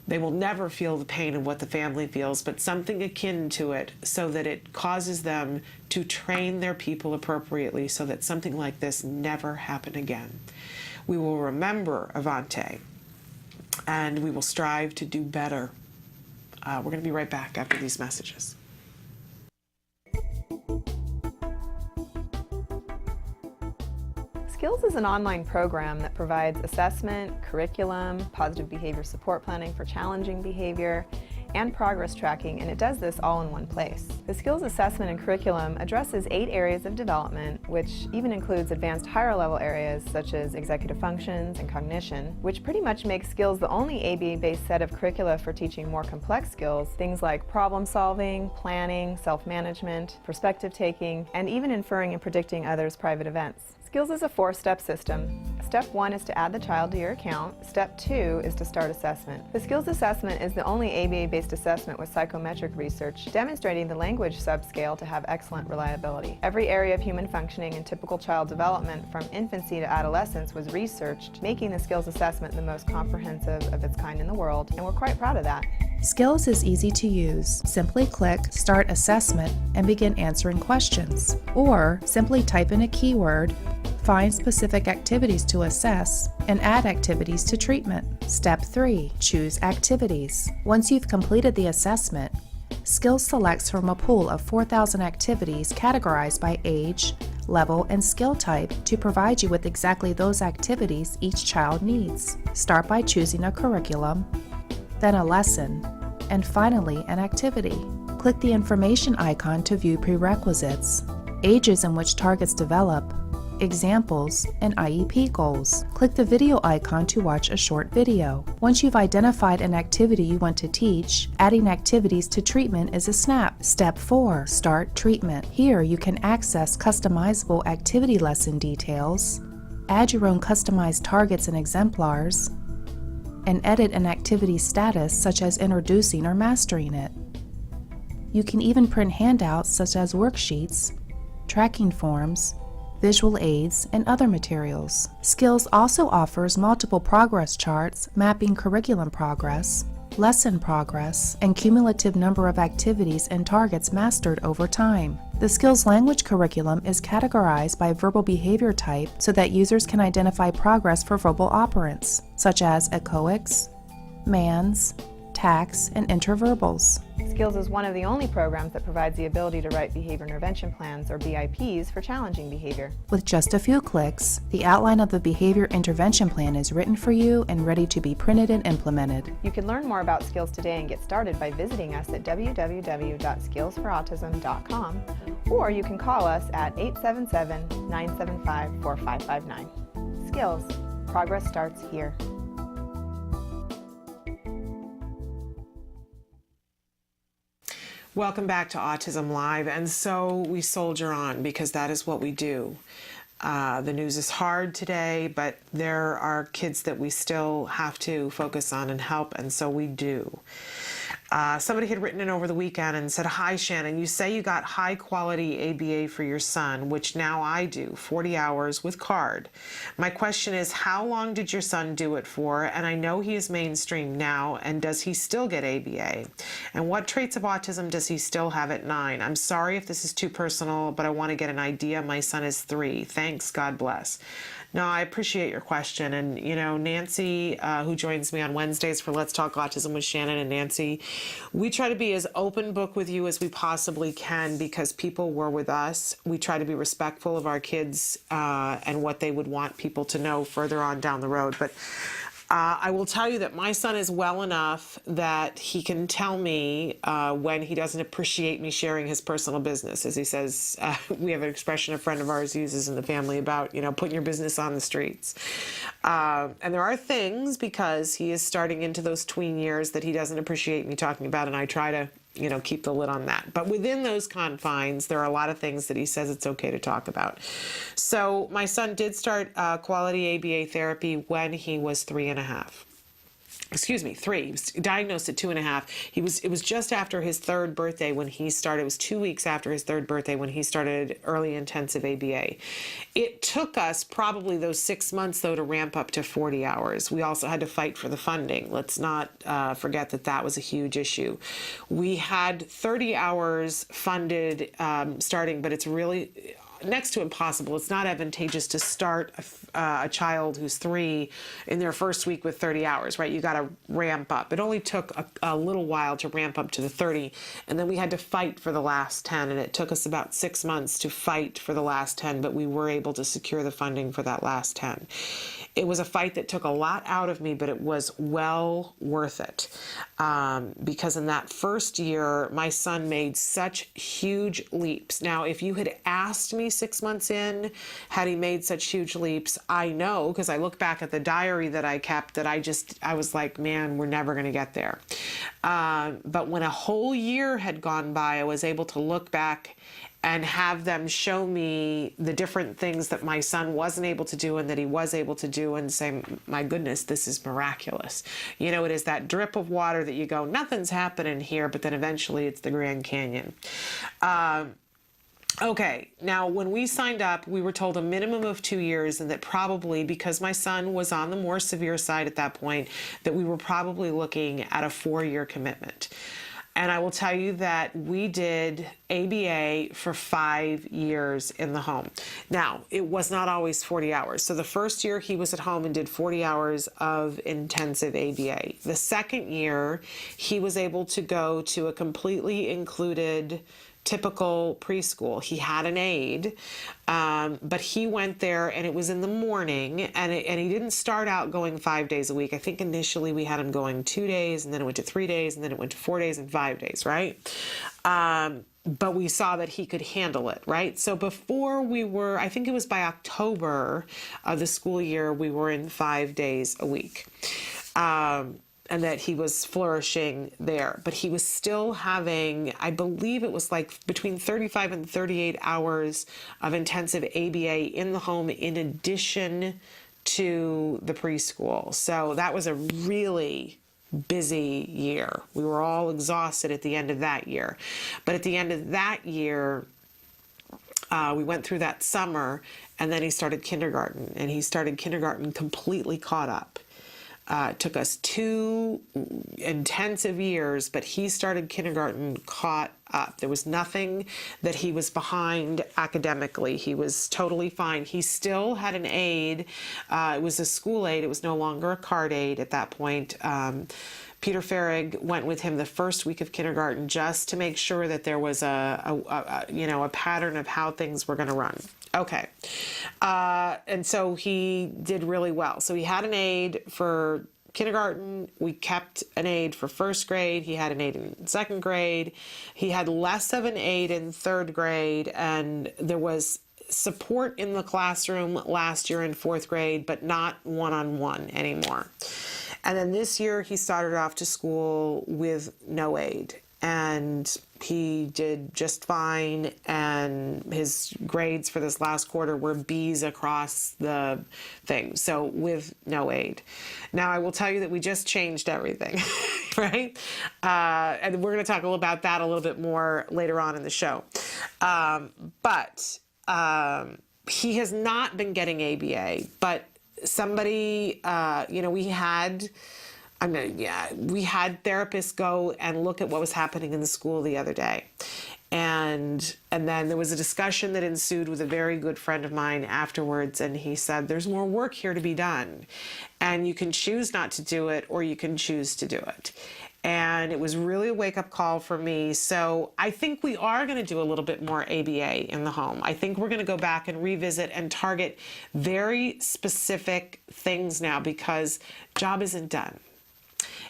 they will never feel the pain of what the family feels, but something akin to it, so that it causes them to train their people appropriately so that something like this never happen again. We will remember Avonte, and we will strive to do better. We're going to be right back after these messages. Skills is an online program that provides assessment, curriculum, positive behavior support planning for challenging behavior, and progress tracking, and it does this all in one place. The skills assessment and curriculum addresses 8 areas of development, which even includes advanced higher level areas such as executive functions and cognition, which pretty much makes skills the only ABA-based set of curricula for teaching more complex skills, things like problem solving, planning, self-management, perspective taking, and even inferring and predicting others' private events. Skills is a 4-step system. Step 1 is to add the child to your account. Step 2 is to start assessment. The skills assessment is the only ABA-based assessment with psychometric research demonstrating the language subscale to have excellent reliability. Every area of human functioning and typical child development from infancy to adolescence was researched, making the skills assessment the most comprehensive of its kind in the world, and we're quite proud of that. Skills is easy to use. Simply click Start Assessment and begin answering questions. Or simply type in a keyword, find specific activities to assess, and add activities to treatment. Step 3. Choose activities. Once you've completed the assessment, Skills selects from a pool of 4,000 activities categorized by age, level, and skill type to provide you with exactly those activities each child needs. Start by choosing a curriculum, then a lesson, and finally an activity. Click the information icon to view prerequisites, ages in which targets develop, examples, and IEP goals. Click the video icon to watch a short video. Once you've identified an activity you want to teach, adding activities to treatment is a snap. Step 4. Start treatment. Here you can access customizable activity lesson details, add your own customized targets and exemplars, and edit an activity status such as introducing or mastering it. You can even print handouts such as worksheets, tracking forms, visual aids, and other materials. Skills also offers multiple progress charts mapping curriculum progress, lesson progress, and cumulative number of activities and targets mastered over time. The Skills language curriculum is categorized by verbal behavior type so that users can identify progress for verbal operants, such as echoics, mans, tax, and interverbals. Skills is one of the only programs that provides the ability to write behavior intervention plans, or BIPs, for challenging behavior. With just a few clicks, the outline of the behavior intervention plan is written for you and ready to be printed and implemented. You can learn more about Skills today and get started by visiting us at www.skillsforautism.com, or you can call us at 877-975-4559. Skills. Progress starts here. Welcome back to Autism Live. And so we soldier on because that is what we do. The news is hard today, but there are kids that we still have to focus on and help, and so we do. Somebody had written in over the weekend and said, "Hi, Shannon, you say you got high quality ABA for your son, which now I do, 40 hours with card. My question is, how long did your son do it for? And I know he is mainstream now, and does he still get ABA? And what traits of autism does he still have at 9? I'm sorry if this is too personal, but I want to get an idea. My son is 3. Thanks, God bless." No, I appreciate your question. And, you know, Nancy, who joins me on Wednesdays for Let's Talk Autism with Shannon and Nancy, we try to be as open book with you as we possibly can because people were with us. We try to be respectful of our kids and what they would want people to know further on down the road. But I will tell you that my son is well enough that he can tell me when he doesn't appreciate me sharing his personal business. As he says, we have an expression a friend of ours uses in the family about, you know, putting your business on the streets. And there are things, because he is starting into those tween years, that he doesn't appreciate me talking about, and I try to, you know, keep the lid on that. But within those confines, there are a lot of things that he says it's okay to talk about. So my son did start quality ABA therapy when he was 3.5. Excuse me, 3. He was diagnosed at 2.5. It was just after his 3rd birthday when he started. It was 2 weeks after his 3rd birthday when he started early intensive ABA. It took us probably those 6 months, though, to ramp up to 40 hours. We also had to fight for the funding. Let's not forget that that was a huge issue. We had 30 hours funded starting, but it's really next to impossible. It's not advantageous to start a child who's 3 in their first week with 30 hours, right? You got to ramp up. It only took a little while to ramp up to the 30, and then we had to fight for the last 10, and it took us about 6 months to fight for the last 10, but we were able to secure the funding for that last 10. It was a fight that took a lot out of me, but it was well worth it, because in that first year, my son made such huge leaps. Now, if you had asked me 6 months in, had he made such huge leaps, I know, because I look back at the diary that I kept, that I was like, man, we're never going to get there. But when a whole year had gone by, I was able to look back and have them show me the different things that my son wasn't able to do and that he was able to do, and say, my goodness, this is miraculous. You know, it is that drip of water that you go, nothing's happening here, but then eventually it's the Grand Canyon. Okay, now when we signed up, we were told a minimum of 2 years, and that probably, because my son was on the more severe side at that point, that we were probably looking at a 4-year commitment. And I will tell you that we did ABA for 5 years in the home. Now, it was not always 40 hours. So the first year he was at home and did 40 hours of intensive ABA. The second year, he was able to go to a completely included typical preschool. He had an aide, but he went there, and it was in the morning, and he didn't start out going 5 days a week. I think initially we had him going 2 days, and then it went to 3 days, and then it went to 4 days and 5 days, right? But we saw that he could handle it, right? So before we were, I think it was by October of the school year, we were in 5 days a week. that he was flourishing there. But he was still having, I believe it was like between 35 and 38 hours of intensive ABA in the home in addition to the preschool. So that was a really busy year. We were all exhausted at the end of that year. But at the end of that year, we went through that summer, and then he started kindergarten, and he started kindergarten completely caught up. It took us 2 intensive years, but he started kindergarten caught up. There was nothing that he was behind academically. He was totally fine. He still had an aide. It was a school aide. It was no longer a card aide at that point. Peter Farrig went with him the first week of kindergarten just to make sure that there was a pattern of how things were going to run. Okay. And so he did really well. So he had an aide for kindergarten. We kept an aide for first grade. He had an aide in second grade. He had less of an aide in third grade. And there was support in the classroom last year in fourth grade, but not one-on-one anymore. And then this year he started off to school with no aide. And he did just fine, and his grades for this last quarter were B's across the thing, so with no aid. Now, I will tell you that we just changed everything, right? And we're going to talk a little about that a little bit more later on in the show. But he has not been getting ABA, but somebody, we had therapists go and look at what was happening in the school the other day. And then there was a discussion that ensued with a very good friend of mine afterwards, and he said, there's more work here to be done. And you can choose not to do it, or you can choose to do it. And it was really a wake-up call for me. So I think we are going to do a little bit more ABA in the home. I think we're going to go back and revisit and target very specific things now, because job isn't done.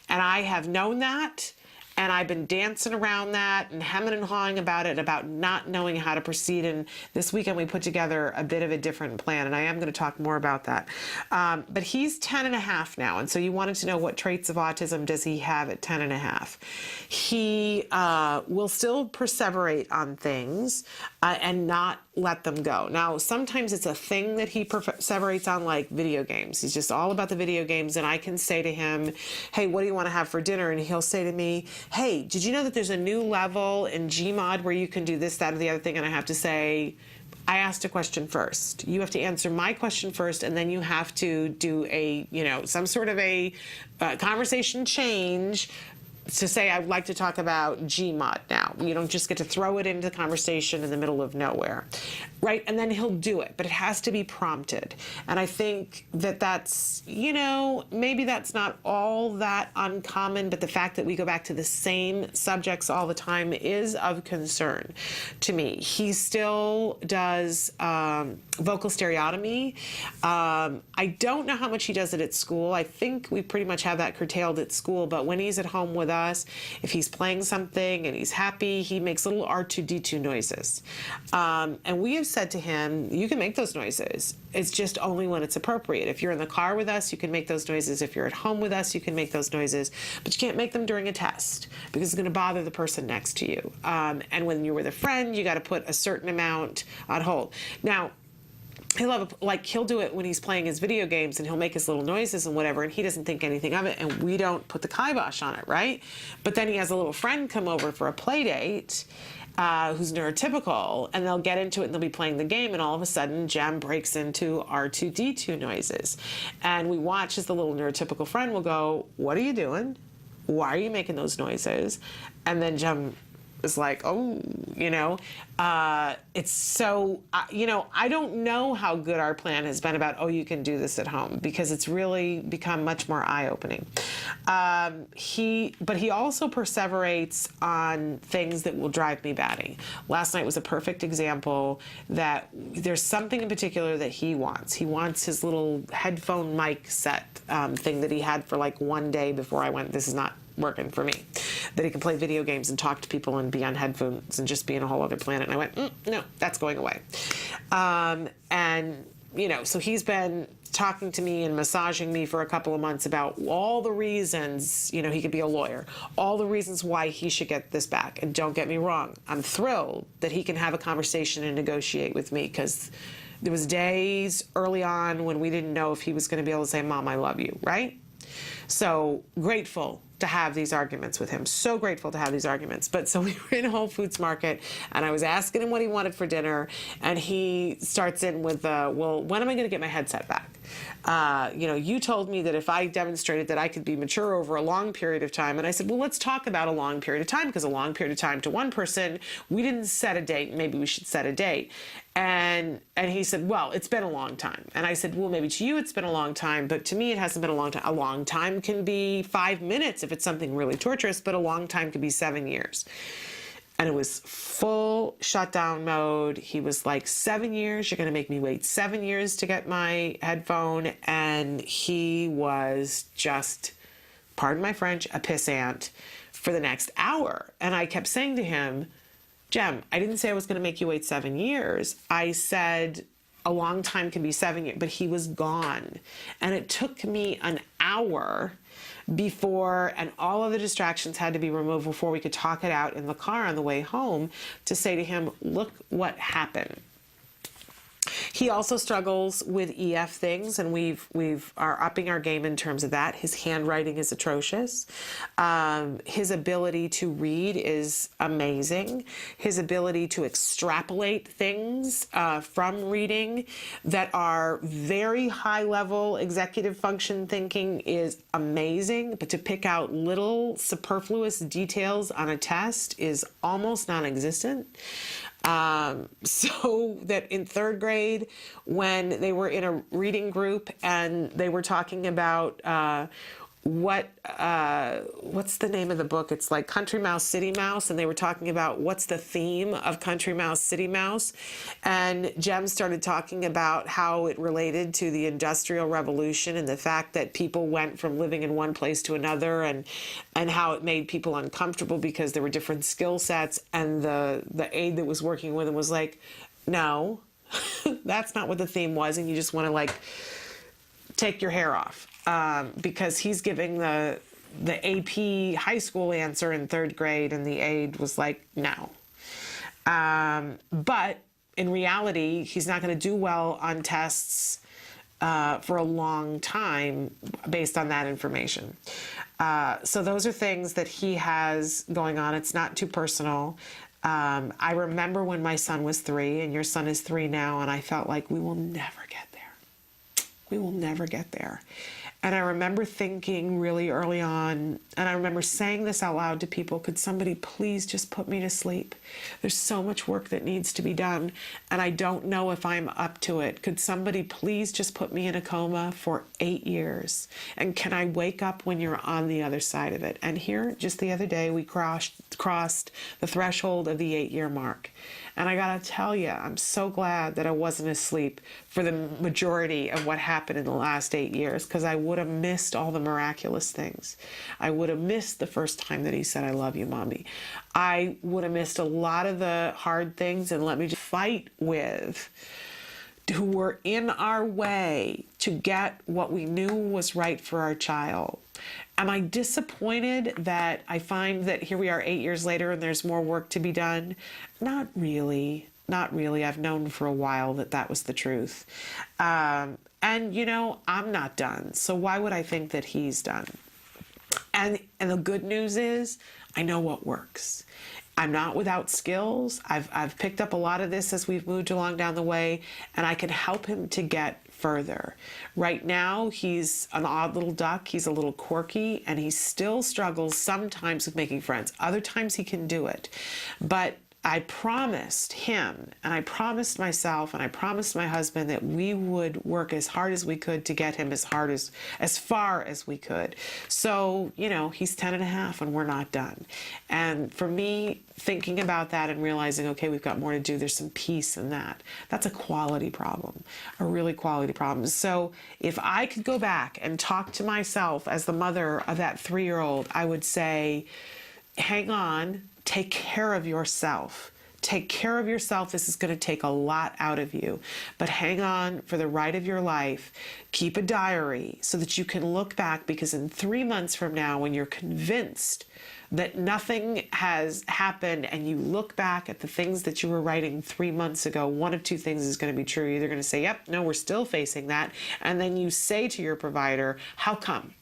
And I have known that, and I've been dancing around that and hemming and hawing about it, about not knowing how to proceed. And this weekend we put together a bit of a different plan, and I am going to talk more about that. But he's 10 and a half now, and so you wanted to know what traits of autism does he have at 10 and a half. He will still perseverate on things and not let them go. Now, sometimes it's a thing that he perseverates on, like video games. He's just all about the video games, and I can say to him, hey, what do you want to have for dinner? And he'll say to me, hey, did you know that there's a new level in Gmod where you can do this, that, or the other thing? And I have to say, I asked a question first. You have to answer my question first, and then you have to do some sort of a conversation change to say, I'd like to talk about Gmod now. You don't just get to throw it into the conversation in the middle of nowhere, right? And then he'll do it, but it has to be prompted. And I think that that's, maybe that's not all that uncommon, but the fact that we go back to the same subjects all the time is of concern to me. He still does vocal stereotomy. I don't know how much he does it at school. I think we pretty much have that curtailed at school, but when he's at home with us, if he's playing something and he's happy, he makes little R2-D2 noises. And we have said to him, you can make those noises. It's just only when it's appropriate. If you're in the car with us, you can make those noises. If you're at home with us, you can make those noises. But you can't make them during a test, because it's going to bother the person next to you. And when you're with a friend, you got to put a certain amount on hold. Now, he'll do it when he's playing his video games, and he'll make his little noises and whatever, and he doesn't think anything of it, and we don't put the kibosh on it, right? But then he has a little friend come over for a play date who's neurotypical, and they'll get into it and they'll be playing the game, and all of a sudden Jem breaks into R2-D2 noises. And we watch as the little neurotypical friend will go, what are you doing? Why are you making those noises? And then Jem is like, it's so, I don't know how good our plan has been about, you can do this at home, because it's really become much more eye-opening. But he also perseverates on things that will drive me batty. Last night was a perfect example that there's something in particular that he wants. He wants his little headphone mic set thing that he had for like one day before I went, this is not working for me, that he can play video games and talk to people and be on headphones and just be in a whole other planet. And I went, no, that's going away. So he's been talking to me and massaging me for a couple of months about all the reasons, he could be a lawyer, all the reasons why he should get this back. And don't get me wrong, I'm thrilled that he can have a conversation and negotiate with me, because there was days early on when we didn't know if he was going to be able to say, Mom, I love you, right? So grateful to have these arguments with him. So grateful to have these arguments. But so we were in Whole Foods Market, and I was asking him what he wanted for dinner, and he starts in with, well, when am I going to get my headset back? You told me that if I demonstrated that I could be mature over a long period of time. And I said, well, let's talk about a long period of time, because a long period of time to one person, we didn't set a date. Maybe we should set a date. And he said, well, it's been a long time. And I said, well, maybe to you it's been a long time, but to me it hasn't been a long time. A long time can be 5 minutes if it's something really torturous, but a long time could be 7 years. And it was full shutdown mode. He was like, 7 years? You're going to make me wait 7 years to get my headphone? And he was just, pardon my French, a pissant for the next hour. And I kept saying to him, Jem, I didn't say I was going to make you wait 7 years. I said a long time can be 7 years, but he was gone. And it took me an hour before, and all of the distractions had to be removed before we could talk it out in the car on the way home, to say to him, look what happened. He also struggles with EF things, and we've are upping our game in terms of that. His handwriting is atrocious. His ability to read is amazing. His ability to extrapolate things from reading that are very high level executive function thinking is amazing, but to pick out little superfluous details on a test is almost non-existent. So that in third grade, when they were in a reading group and they were talking about what's the name of the book? It's like Country Mouse, City Mouse, and they were talking about what's the theme of Country Mouse, City Mouse, and Jem started talking about how it related to the Industrial Revolution and the fact that people went from living in one place to another, and how it made people uncomfortable because there were different skill sets, and the aide that was working with him was like, no, that's not what the theme was, and you just want to like take your hair off. Because he's giving the AP high school answer in third grade, and the aide was like, no. But in reality, he's not going to do well on tests for a long time based on that information. So those are things that he has going on. It's not too personal. I remember when my son was 3, and your son is 3 now, and I felt like we will never get there. We will never get there. And I remember thinking really early on, and I remember saying this out loud to people, could somebody please just put me to sleep? There's so much work that needs to be done, and I don't know if I'm up to it. Could somebody please just put me in a coma for 8 years? And can I wake up when you're on the other side of it? And here, just the other day, we crossed the threshold of the 8-year mark. And I gotta tell you, I'm so glad that I wasn't asleep for the majority of what happened in the last 8 years, because I would have missed all the miraculous things. I would have missed the first time that he said, I love you, Mommy. I would have missed a lot of the hard things, and let me just fight with who were in our way to get what we knew was right for our child. Am I disappointed that I find that here we are 8 years later and there's more work to be done? Not really. Not really. I've known for a while that that was the truth. And, I'm not done. So why would I think that he's done? And the good news is I know what works. I'm not without skills. I've picked up a lot of this as we've moved along down the way, and I can help him to get further. Right now, he's an odd little duck. He's a little quirky, and he still struggles sometimes with making friends. Other times he can do it. But I promised him, and I promised myself, and I promised my husband that we would work as hard as we could to get him as far as we could. So, he's 10 and a half and we're not done. And for me, thinking about that and realizing, okay, we've got more to do, there's some peace in that. That's a quality problem, a really quality problem. So if I could go back and talk to myself as the mother of that 3-year-old, I would say, hang on, take care of yourself. Take care of yourself. This is going to take a lot out of you, but hang on for the ride of your life. Keep a diary so that you can look back, because in 3 months from now, when you're convinced that nothing has happened and you look back at the things that you were writing 3 months ago, one of two things is going to be true. You're either going to say, yep, no, we're still facing that. And then you say to your provider, how come?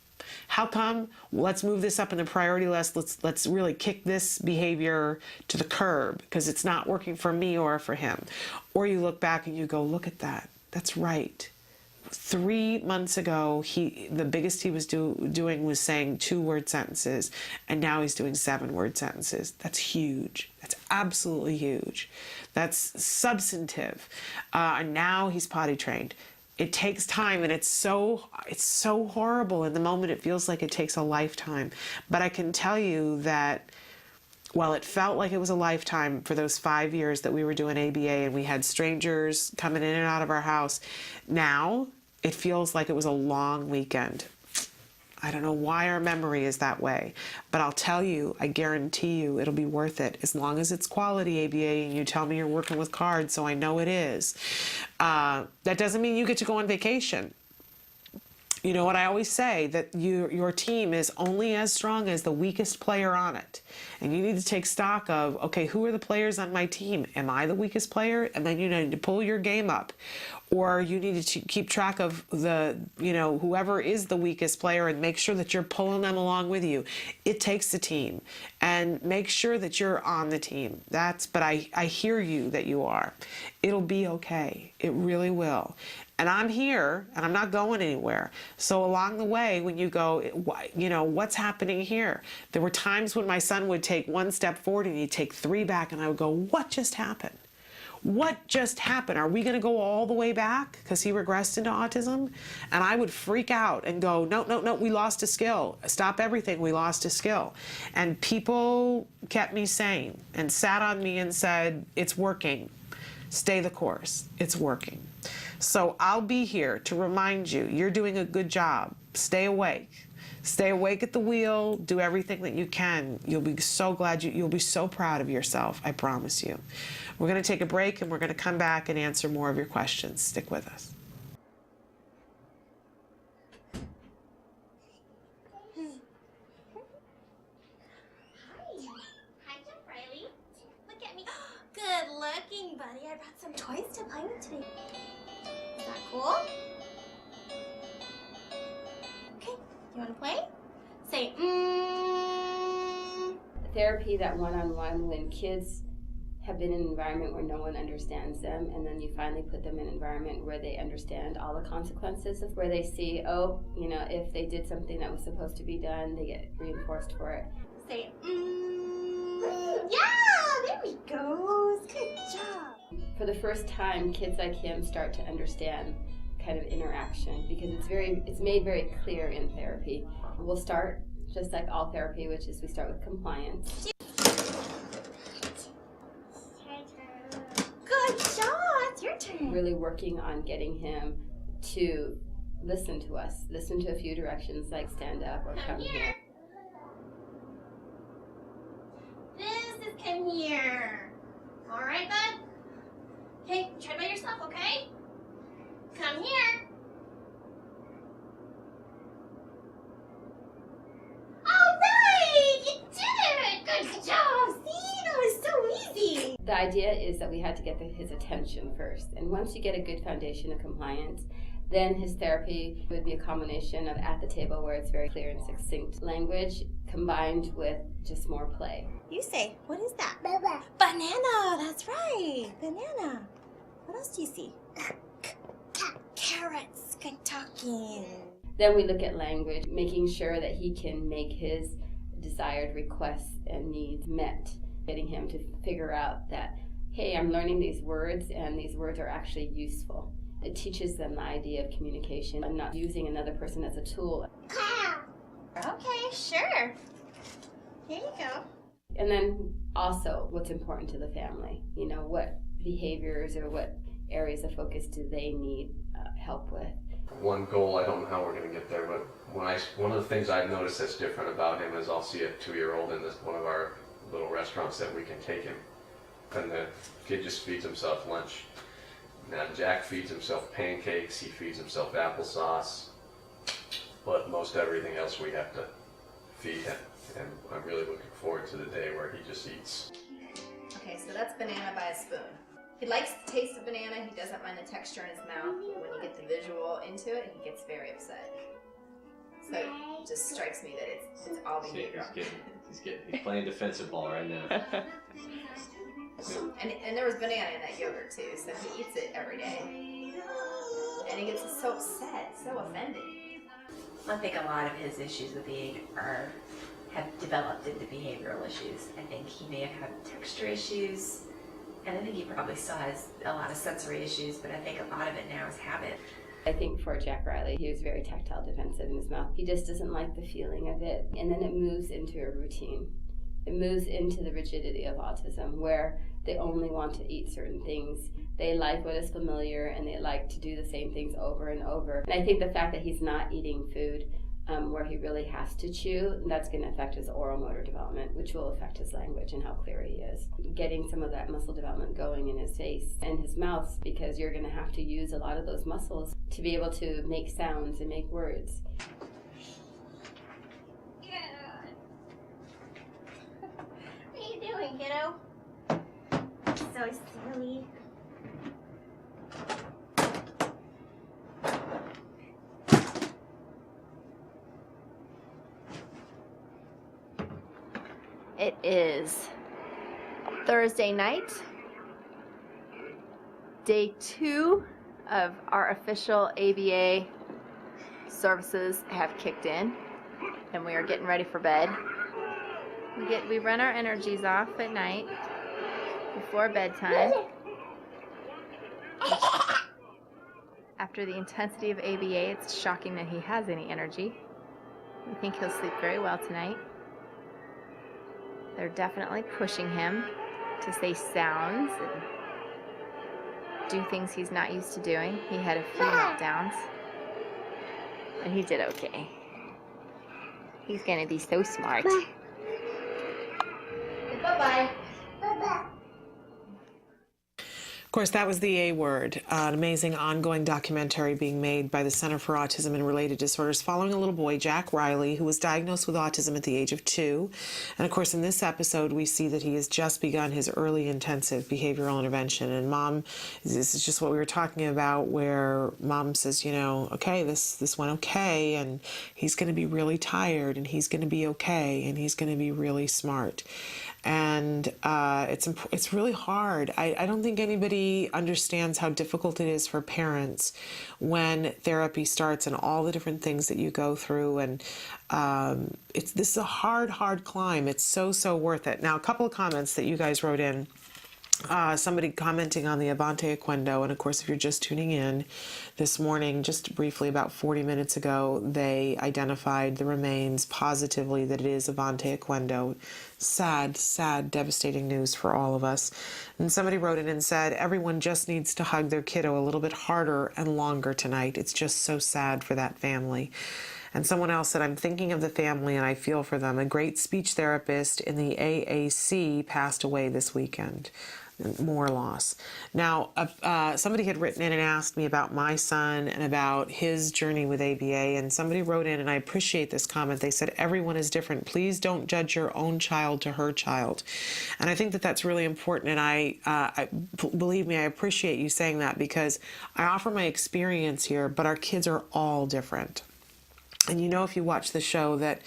How come? Let's move this up in the priority list. Let's really kick this behavior to the curb because it's not working for me or for him. Or you look back and you go, look at that. That's right. 3 months ago, the biggest he was doing was saying 2-word sentences, and now he's doing 7-word sentences. That's huge. That's absolutely huge. That's substantive. And now he's potty trained. It takes time, and it's so horrible. In the moment, it feels like it takes a lifetime. But I can tell you that while it felt like it was a lifetime for those 5 years that we were doing ABA and we had strangers coming in and out of our house, now it feels like it was a long weekend. I don't know why our memory is that way, but I'll tell you, I guarantee you it'll be worth it as long as it's quality ABA and you tell me you're working with cards, so I know it is. That doesn't mean you get to go on vacation. You know what I always say, that your team is only as strong as the weakest player on it. And you need to take stock of, okay, who are the players on my team? Am I the weakest player? And then you need to pull your game up. Or you need to keep track of whoever is the weakest player and make sure that you're pulling them along with you. It takes a team. And make sure that you're on the team. But I hear you that you are. It'll be okay. It really will. And I'm here, and I'm not going anywhere. So along the way, when you go, what's happening here? There were times when my son would take 1 step forward and he'd take 3 back, and I would go, what just happened? What just happened? Are we going to go all the way back because he regressed into autism? And I would freak out and go, no, we lost a skill. Stop everything, we lost a skill. And people kept me sane and sat on me and said, it's working. Stay the course. It's working. So I'll be here to remind you, you're doing a good job. Stay awake. Stay awake at the wheel. Do everything that you can. You'll be so glad. You'll be so proud of yourself. I promise you. We're going to take a break, and we're going to come back and answer more of your questions. Stick with us. Good looking, buddy. I brought some toys to play with today. Is that cool? Okay, you want to play? Say, Therapy, that one-on-one, when kids have been in an environment where no one understands them, and then you finally put them in an environment where they understand all the consequences of where they see, if they did something that was supposed to be done, they get reinforced for it. Say, yeah, there we go. Good job. For the first time, kids like him start to understand kind of interaction, because it's made very clear in therapy. We'll start just like all therapy, which is we start with compliance. Good job. It's your turn. Really working on getting him to listen to us, listen to a few directions like stand up or come here. This is come here. All right, bud? Okay, try by yourself, okay? Come here. All right, you did it. Good job. See, that was so easy. The idea is that we had to get his attention first. And once you get a good foundation of compliance, then his therapy would be a combination of at the table, where it's very clear and succinct language, combined with just more play. You say, what is that? Banana, that's right. Banana. What else do you see? Carrots. Good talking. Then we look at language, making sure that he can make his desired requests and needs met. Getting him to figure out that, hey, I'm learning these words, and these words are actually useful. It teaches them the idea of communication. I'm not using another person as a tool. Okay, sure. Here you go. And then also what's important to the family. What behaviors or what areas of focus do they need help with? One goal, I don't know how we're going to get there, but one of the things I've noticed that's different about him is I'll see a 2-year-old in one of our little restaurants that we can take him. and the kid just feeds himself lunch. Now Jack feeds himself pancakes, he feeds himself applesauce, but most everything else we have to feed him. And I'm really looking forward to the day where he just eats. Okay, so that's banana by a spoon. He likes the taste of banana, he doesn't mind the texture in his mouth, but when you get the visual into it, he gets very upset. So it just strikes me that it's all behavior. He's playing defensive ball right now. And there was banana in that yogurt too, so he eats it every day. And he gets so upset, so offended. I think a lot of his issues with eating have developed into behavioral issues. I think he may have had texture issues, and I think he probably still has a lot of sensory issues, but I think a lot of it now is habit. I think for Jack Riley, he was very tactile defensive in his mouth. He just doesn't like the feeling of it. And then it moves into a routine. It moves into the rigidity of autism, where they only want to eat certain things. They like what is familiar, and they like to do the same things over and over. And I think the fact that he's not eating food where he really has to chew, that's going to affect his oral motor development, which will affect his language and how clear he is. Getting some of that muscle development going in his face and his mouth, because you're going to have to use a lot of those muscles to be able to make sounds and make words. What are you doing, kiddo? So silly. It is Thursday night. Day 2 of our official ABA services have kicked in, and we are getting ready for bed. We run our energies off at night before bedtime. After the intensity of ABA, it's shocking that he has any energy. We think he'll sleep very well tonight. They're definitely pushing him to say sounds and do things he's not used to doing. He had a few meltdowns, and he did okay. He's gonna be so smart. Bye-bye. Bye-bye. Of course, that was the A Word, an amazing ongoing documentary being made by the Center for Autism and Related Disorders following a little boy, Jack Riley, who was diagnosed with autism at the age of 2. And of course, in this episode, we see that he has just begun his early intensive behavioral intervention. And Mom, this is just what we were talking about, where Mom says, you know, okay, this went okay, and he's going to be really tired, and he's going to be okay, and he's going to be really smart. And it's really hard. I don't think anybody understands how difficult it is for parents when therapy starts and all the different things that you go through. And this is a hard climb. It's so worth it. Now, a couple of comments that you guys wrote in. Somebody commenting on the Avonte Oquendo, and of course, if you're just tuning in this morning, just briefly about 40 minutes ago, they identified the remains positively that it is Avonte Oquendo. Sad, devastating news for all of us. And somebody wrote in and said, everyone just needs to hug their kiddo a little bit harder and longer tonight. It's just so sad for that family. And someone else said, I'm thinking of the family and I feel for them. A great speech therapist in the AAC passed away this weekend. More loss. Now, somebody had written in and asked me about my son and about his journey with ABA, and somebody wrote in, and I appreciate this comment. They said, everyone is different. Please don't judge your own child to her child. And I think that that's really important, and believe me, I appreciate you saying that, because I offer my experience here, but our kids are all different. And you know, if you watch the show, that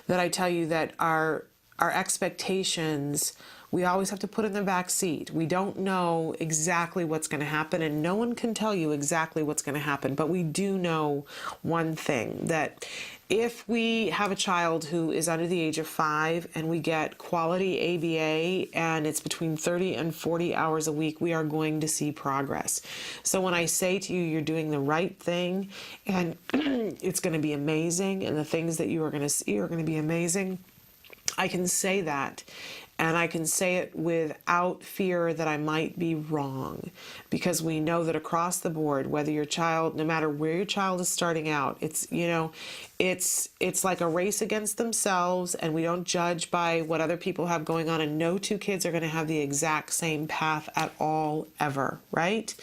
I tell you that our expectations, we always have to put in the back seat. We don't know exactly what's going to happen, and no one can tell you exactly what's going to happen. But we do know one thing, that if we have a child who is under the age of 5 and we get quality ABA and it's between 30 and 40 hours a week, we are going to see progress. So when I say to you, you're doing the right thing and it's going to be amazing, and the things that you are going to see are going to be amazing, I can say that. And I can say it without fear that I might be wrong, because we know that across the board, whether your child, no matter where your child is starting out, it's, you know, it's like a race against themselves, and we don't judge by what other people have going on, and no two kids are going to have the exact same path at all, ever, right?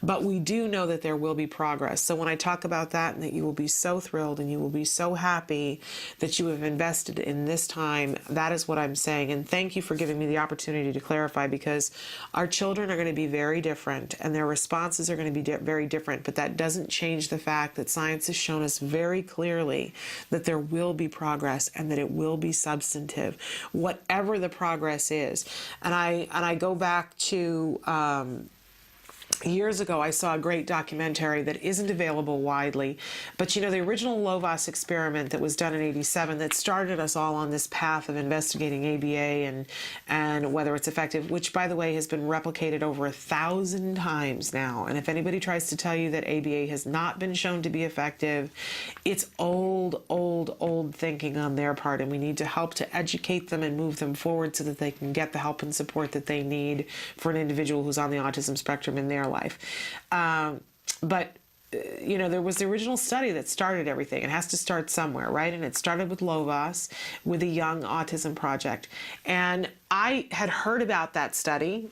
But we do know that there will be progress. So when I talk about that, and that you will be so thrilled and you will be so happy that you have invested in this time, that is what I'm saying. And thank you for giving me the opportunity to clarify, because our children are going to be very different and their responses are going to be very different, but that doesn't change the fact that science has shown us very clearly that there will be progress and that it will be substantive, whatever the progress is. And I go back to years ago, I saw a great documentary that isn't available widely, but you know, the original Lovaas experiment that was done in '87 that started us all on this path of investigating ABA and whether it's effective, which by the way has been replicated over 1,000 times now. And if anybody tries to tell you that ABA has not been shown to be effective, it's old thinking on their part, and we need to help to educate them and move them forward so that they can get the help and support that they need for an individual who's on the autism spectrum in their life. But you know, there was the original study that started everything. It has to start somewhere, right? And it started with Lovaas, with the Young Autism Project. And I had heard about that study,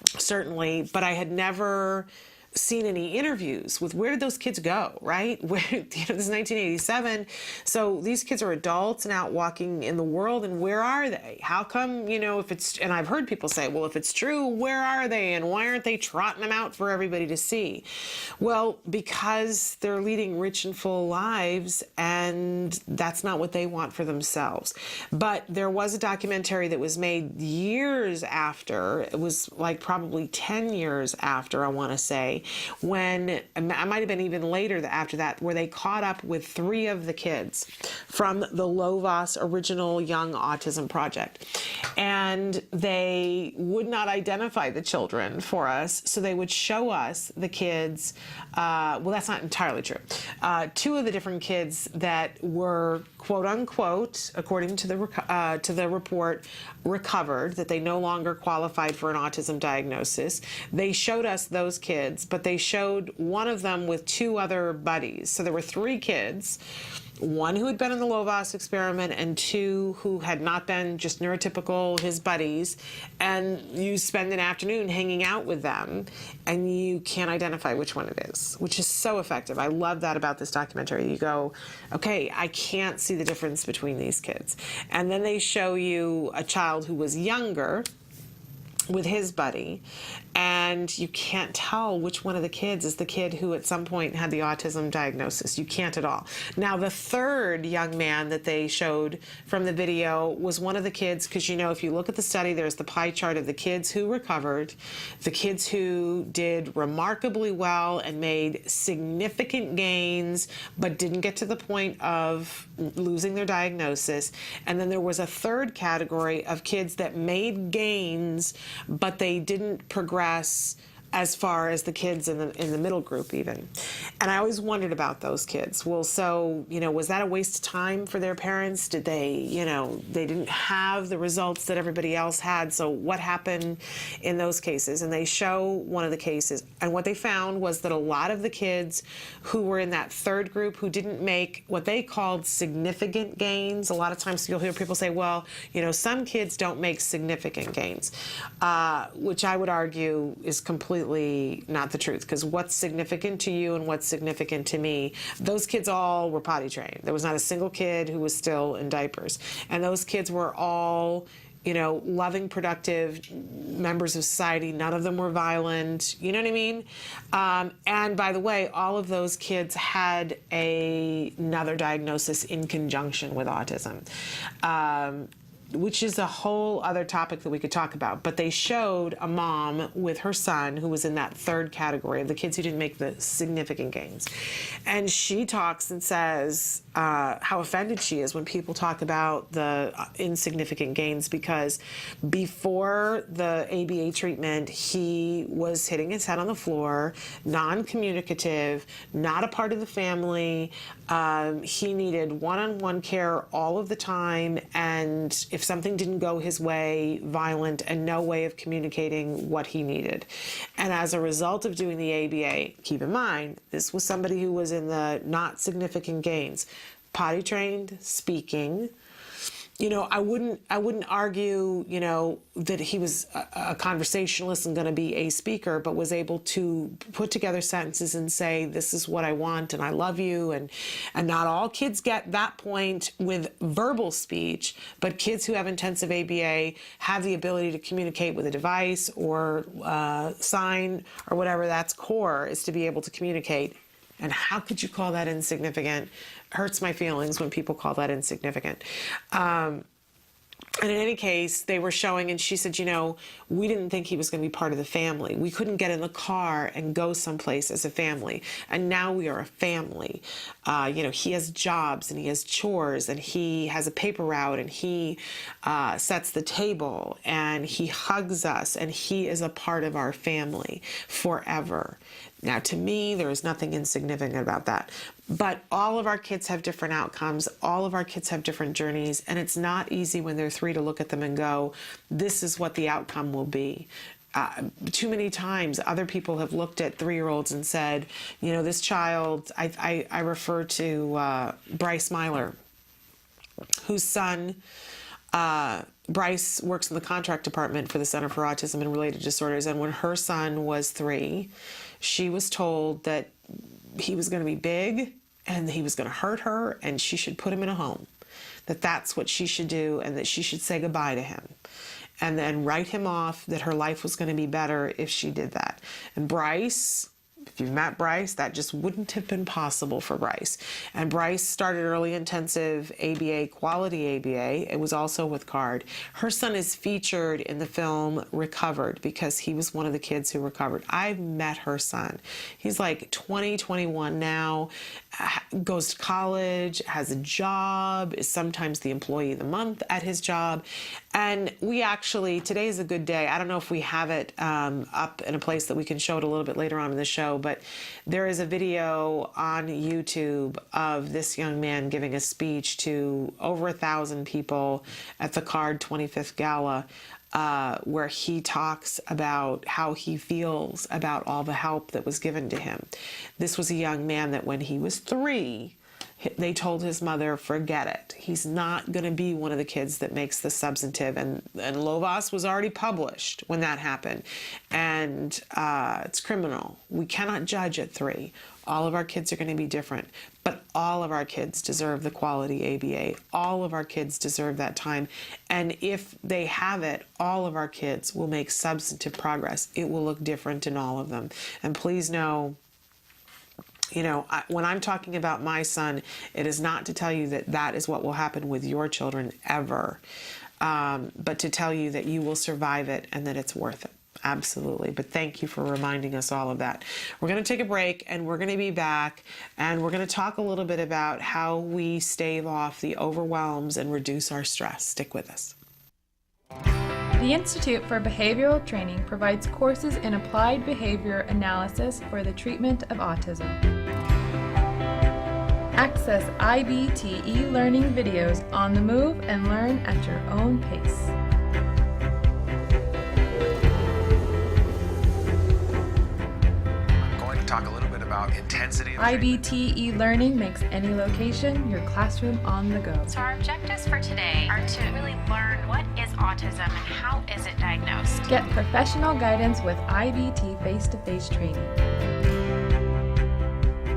certainly, but I had never seen any interviews with where did those kids go, right? Where, you know, this is 1987, so these kids are adults and out walking in the world, and where are they? How come, you know, if it's, and I've heard people say, well, if it's true, where are they, and why aren't they trotting them out for everybody to see? Well, because they're leading rich and full lives, and that's not what they want for themselves. But there was a documentary that was made years after, it was like probably 10 years after, I want to say, when, it might have been even later after that, where they caught up with 3 of the kids from the Lovaas original Young Autism Project. And they would not identify the children for us, so they would show us the kids, well, that's not entirely true. 2 of the different kids that were, quote unquote, according to the report, recovered, that they no longer qualified for an autism diagnosis. They showed us those kids, but they showed one of them with 2 other buddies. So there were 3 kids, 1 who had been in the Lovaas experiment and 2 who had not been, just neurotypical, his buddies. And you spend an afternoon hanging out with them and you can't identify which one it is, which is so effective. I love that about this documentary. You go, okay, I can't see the difference between these kids. And then they show you a child who was younger with his buddy, and you can't tell which one of the kids is the kid who at some point had the autism diagnosis. You can't at all. Now, the 3rd young man that they showed from the video was one of the kids, because you know, if you look at the study, there's the pie chart of the kids who recovered, the kids who did remarkably well and made significant gains, but didn't get to the point of losing their diagnosis. And then there was a 3rd category of kids that made gains, but they didn't progress as far as the kids in the middle group even. And I always wondered about those kids. Well, so, you know, was that a waste of time for their parents? Did they, you know, they didn't have the results that everybody else had, so what happened in those cases? And they show one of the cases, and what they found was that a lot of the kids who were in that 3rd group who didn't make what they called significant gains, a lot of times you'll hear people say, well, you know, some kids don't make significant gains, which I would argue is completely not the truth, because what's significant to you and what's significant to me, those kids all were potty trained. There was not a single kid who was still in diapers, and those kids were all, you know, loving, productive members of society. None of them were violent, you know what I mean? And by the way, all of those kids had another diagnosis in conjunction with autism, which is a whole other topic that we could talk about. But they showed a mom with her son who was in that 3rd category of the kids who didn't make the significant gains. And she talks and says how offended she is when people talk about the insignificant gains, because before the ABA treatment, he was hitting his head on the floor, non-communicative, not a part of the family. He needed one-on-one care all of the time, and if if something didn't go his way, violent, and no way of communicating what he needed. And as a result of doing the ABA, keep in mind, this was somebody who was in the not significant gains, potty trained, speaking. You know, I wouldn't argue, you know, that he was a conversationalist and going to be a speaker, but was able to put together sentences and say, this is what I want and I love you. And not all kids get that point with verbal speech, but kids who have intensive ABA have the ability to communicate with a device or sign or whatever. That's core, is to be able to communicate. And how could you call that insignificant? Hurts my feelings when people call that insignificant. And in any case, they were showing, and she said, you know, we didn't think he was going to be part of the family. We couldn't get in the car and go someplace as a family. And now we are a family. You know, he has jobs and he has chores and he has a paper route and he sets the table and he hugs us and he is a part of our family forever. Now, to me, there is nothing insignificant about that. But all of our kids have different outcomes. All of our kids have different journeys. And it's not easy when they're 3 to look at them and go, this is what the outcome will be. Too many times, other people have looked at 3-year-olds and said, you know, this child, I refer to Bryce Myler, whose son, Bryce works in the contract department for the Center for Autism and Related Disorders. And when her son was 3, she was told that he was going to be big and he was going to hurt her and she should put him in a home, that that's what she should do and that she should say goodbye to him and then write him off, that her life was going to be better if she did that. And Bryce, if you've met Bryce, that just wouldn't have been possible for Bryce. And Bryce started early intensive ABA, quality ABA. It was also with CARD. Her son is featured in the film Recovered because he was one of the kids who recovered. I've met her son. He's like 20, 21 now, goes to college, has a job, is sometimes the employee of the month at his job. And we actually, today is a good day. I don't know if we have it up in a place that we can show it a little bit later on in the show, but there is a video on YouTube of this young man giving a speech to over 1,000 people at the CARD 25th Gala, where he talks about how he feels about all the help that was given to him. This was a young man that when he was 3, they told his mother, forget it. He's not going to be one of the kids that makes the substantive. And Lovas was already published when that happened. And it's criminal. We cannot judge at 3. All of our kids are going to be different. But all of our kids deserve the quality ABA. All of our kids deserve that time. And if they have it, all of our kids will make substantive progress. It will look different in all of them. And please know, you know, when I'm talking about my son, it is not to tell you that that is what will happen with your children ever, but to tell you that you will survive it and that it's worth it. Absolutely. But thank you for reminding us all of that. We're going to take a break and we're going to be back and we're going to talk a little bit about how we stave off the overwhelms and reduce our stress. Stick with us. The Institute for Behavioral Training provides courses in applied behavior analysis for the treatment of autism. Access IBT e-learning videos on the move and learn at your own pace. I'm going to talk a little bit about intensity. IBT e-learning makes any location your classroom on the go. So our objectives for today are to really learn what is autism and how is it diagnosed. Get professional guidance with IBT face-to-face training.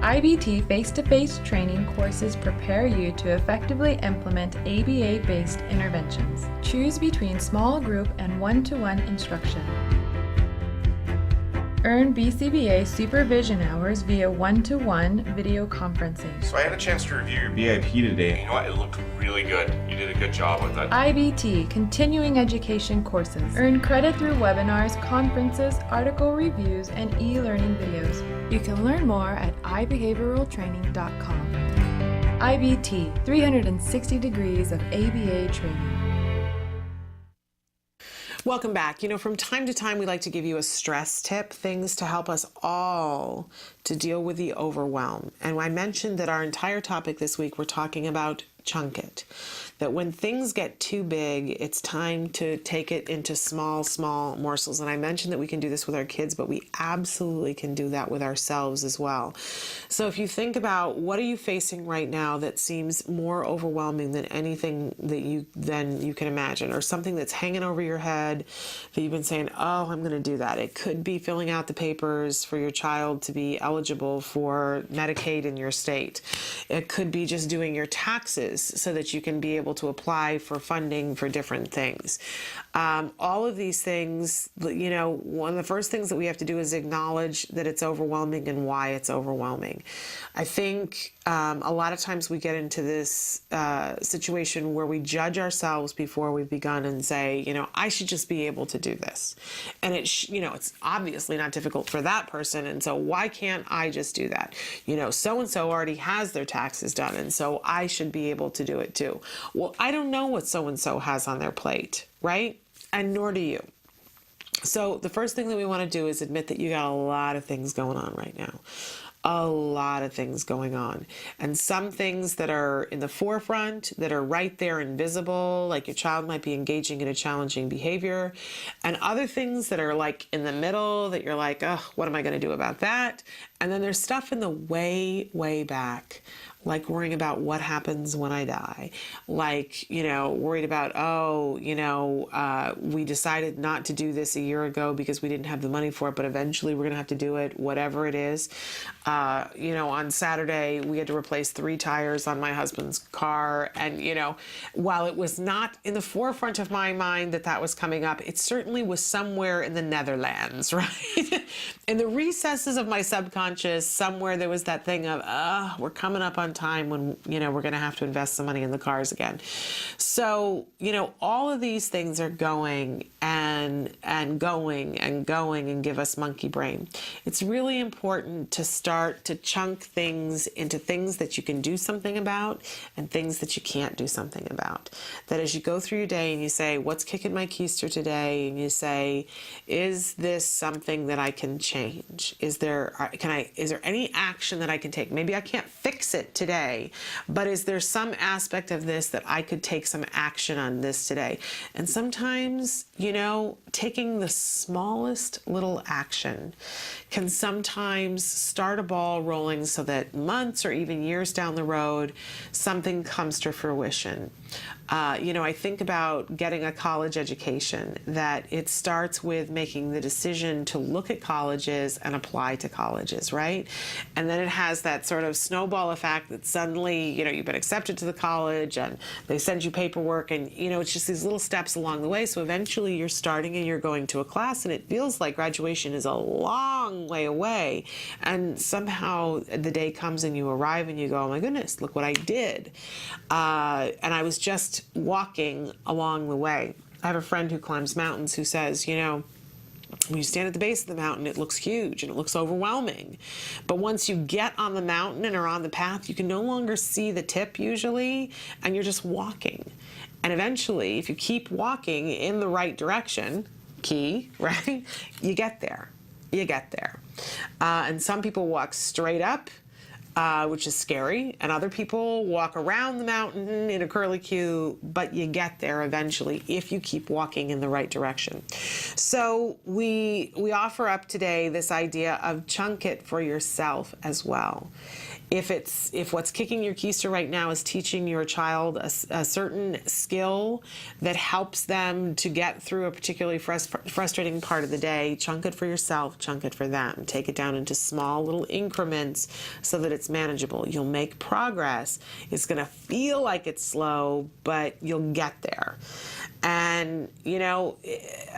IBT face-to-face training courses prepare you to effectively implement ABA-based interventions. Choose between small group and one-to-one instruction. Earn BCBA supervision hours via one-to-one video conferencing. So I had a chance to review your BIP today. You know what? It looked really good. You did a good job with it. IBT continuing education courses. Earn credit through webinars, conferences, article reviews, and e-learning videos. You can learn more at ibehavioraltraining.com. IBT, 360 degrees of ABA training. Welcome back. You know, from time to time, we like to give you a stress tip, things to help us all to deal with the overwhelm. And I mentioned that our entire topic this week, we're talking about chunk it. that when things get too big, it's time to take it into small, small morsels. And I mentioned that we can do this with our kids, but we absolutely can do that with ourselves as well. So if you think about what are you facing right now that seems more overwhelming than anything that you can imagine, or something that's hanging over your head that you've been saying, oh, I'm going to do that. It could be filling out the papers for your child to be eligible for Medicaid in your state. It could be just doing your taxes so that you can be able to apply for funding for different things. All of these things, you know, one of the first things that we have to do is acknowledge that it's overwhelming and why it's overwhelming. I think a lot of times we get into this situation where we judge ourselves before we've begun and say, you know, I should just be able to do this. And you know, it's obviously not difficult for that person. And so why can't I just do that? You know, so-and-so already has their taxes done, and so I should be able to do it too. Well, I don't know what so-and-so has on their plate, right? And nor do you. So the first thing that we want to do is admit that you got a lot of things going on right now. A lot of things going on. And some things that are in the forefront, that are right there invisible, like your child might be engaging in a challenging behavior, and other things that are like in the middle that you're like, oh, what am I going to do about that? And then there's stuff in the way, way back, like worrying about what happens when I die, like, you know, worried about, oh, you know, we decided not to do this a year ago because we didn't have the money for it, but eventually we're going to have to do it, whatever it is. You know, on Saturday, we had to replace 3 tires on my husband's car. And, you know, while it was not in the forefront of my mind that that was coming up, it certainly was somewhere in the Netherlands, right? In the recesses of my subconscious, somewhere there was that thing of, we're coming up on time when, you know, we're going to have to invest some money in the cars again. So, you know, all of these things are going and going and going and give us monkey brain. It's really important to start to chunk things into things that you can do something about and things that you can't do something about. That as you go through your day and you say, what's kicking my keister today? And you say, is this something that I can change? Is there any action that I can take? Maybe I can't fix it today, but is there some aspect of this that I could take some action on this today? And sometimes, you know, taking the smallest little action can sometimes start a ball rolling so that months or even years down the road, something comes to fruition. You know, I think about getting a college education, that it starts with making the decision to look at colleges and apply to colleges, right? And then it has that sort of snowball effect that suddenly, you know, you've been accepted to the college and they send you paperwork, and, you know, it's just these little steps along the way. So eventually you're starting and you're going to a class and it feels like graduation is a long way away. And somehow the day comes and you arrive and you go, oh my goodness, look what I did. And I was just walking along the way. I have a friend who climbs mountains who says, you know, when you stand at the base of the mountain, it looks huge and it looks overwhelming. But once you get on the mountain and are on the path, you can no longer see the tip usually, and you're just walking. And eventually, if you keep walking in the right direction, right, you get there. You get there. And some people walk straight up, which is scary, and other people walk around the mountain in a curly Q, but you get there eventually if you keep walking in the right direction. So we offer up today this idea of chunk it for yourself as well. If what's kicking your keister right now is teaching your child a certain skill that helps them to get through a particularly frustrating part of the day, chunk it for yourself, chunk it for them. Take it down into small little increments so that it's manageable. You'll make progress. It's going to feel like it's slow, but you'll get there. And, you know,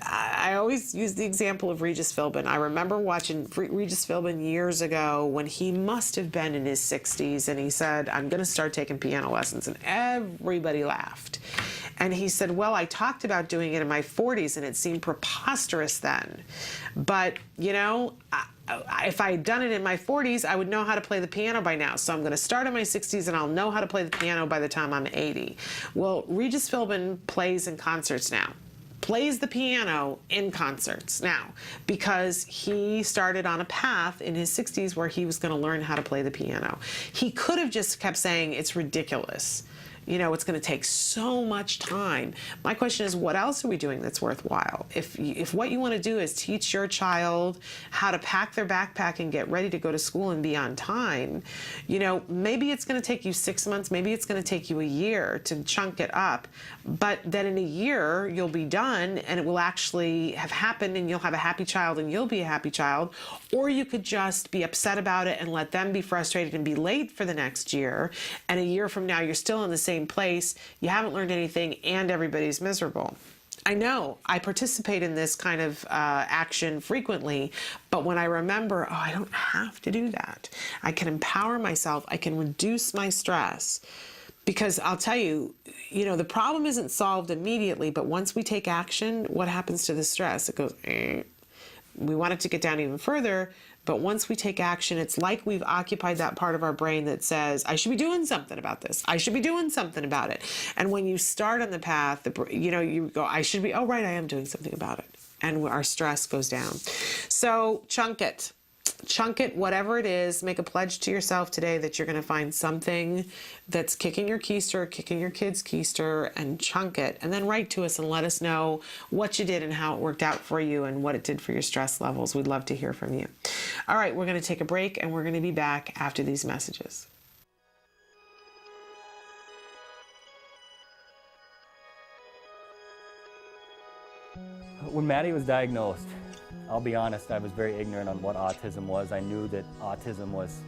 I always use the example of Regis Philbin. I remember watching Regis Philbin years ago when he must have been in his 60s, and he said, I'm going to start taking piano lessons. And everybody laughed. And he said, well, I talked about doing it in my 40s, and it seemed preposterous then. But, you know, if I had done it in my 40s, I would know how to play the piano by now. So I'm going to start in my 60s and I'll know how to play the piano by the time I'm 80. Well, Regis Philbin plays in concerts now. Plays the piano in concerts now because he started on a path in his 60s where he was going to learn how to play the piano. He could have just kept saying it's ridiculous. It's going to take so much time. My question is, what else are we doing that's worthwhile? If what you want to do is teach your child how to pack their backpack and get ready to go to school and be on time, maybe it's going to take you 6 months, maybe it's going to take you a year to chunk it up, but then in a year you'll be done and it will actually have happened and you'll have a happy child and you'll be a happy child. Or you could just be upset about it and let them be frustrated and be late for the next year, and a year from now you're still in the same place, you haven't learned anything, and everybody's miserable. I know, I participate in this kind of action frequently, but when I remember, I don't have to do that. I can empower myself, I can reduce my stress. Because I'll tell you, the problem isn't solved immediately, but once we take action, what happens to the stress? It goes, We want it to get down even further, but once we take action, it's like we've occupied that part of our brain that says, I should be doing something about this. I should be doing something about it. And when you start on the path, you go, I should be, oh, right, I am doing something about it. And our stress goes down. So chunk it. Chunk it, whatever it is. Make a pledge to yourself today that you're going to find something that's kicking your keister, kicking your kid's keister, and chunk it. And then write to us and let us know what you did and how it worked out for you and what it did for your stress levels. We'd love to hear from you. All right, we're going to take a break and we're going to be back after these messages. When Maddie was diagnosed, I'll be honest, I was very ignorant on what autism was. I knew that autism was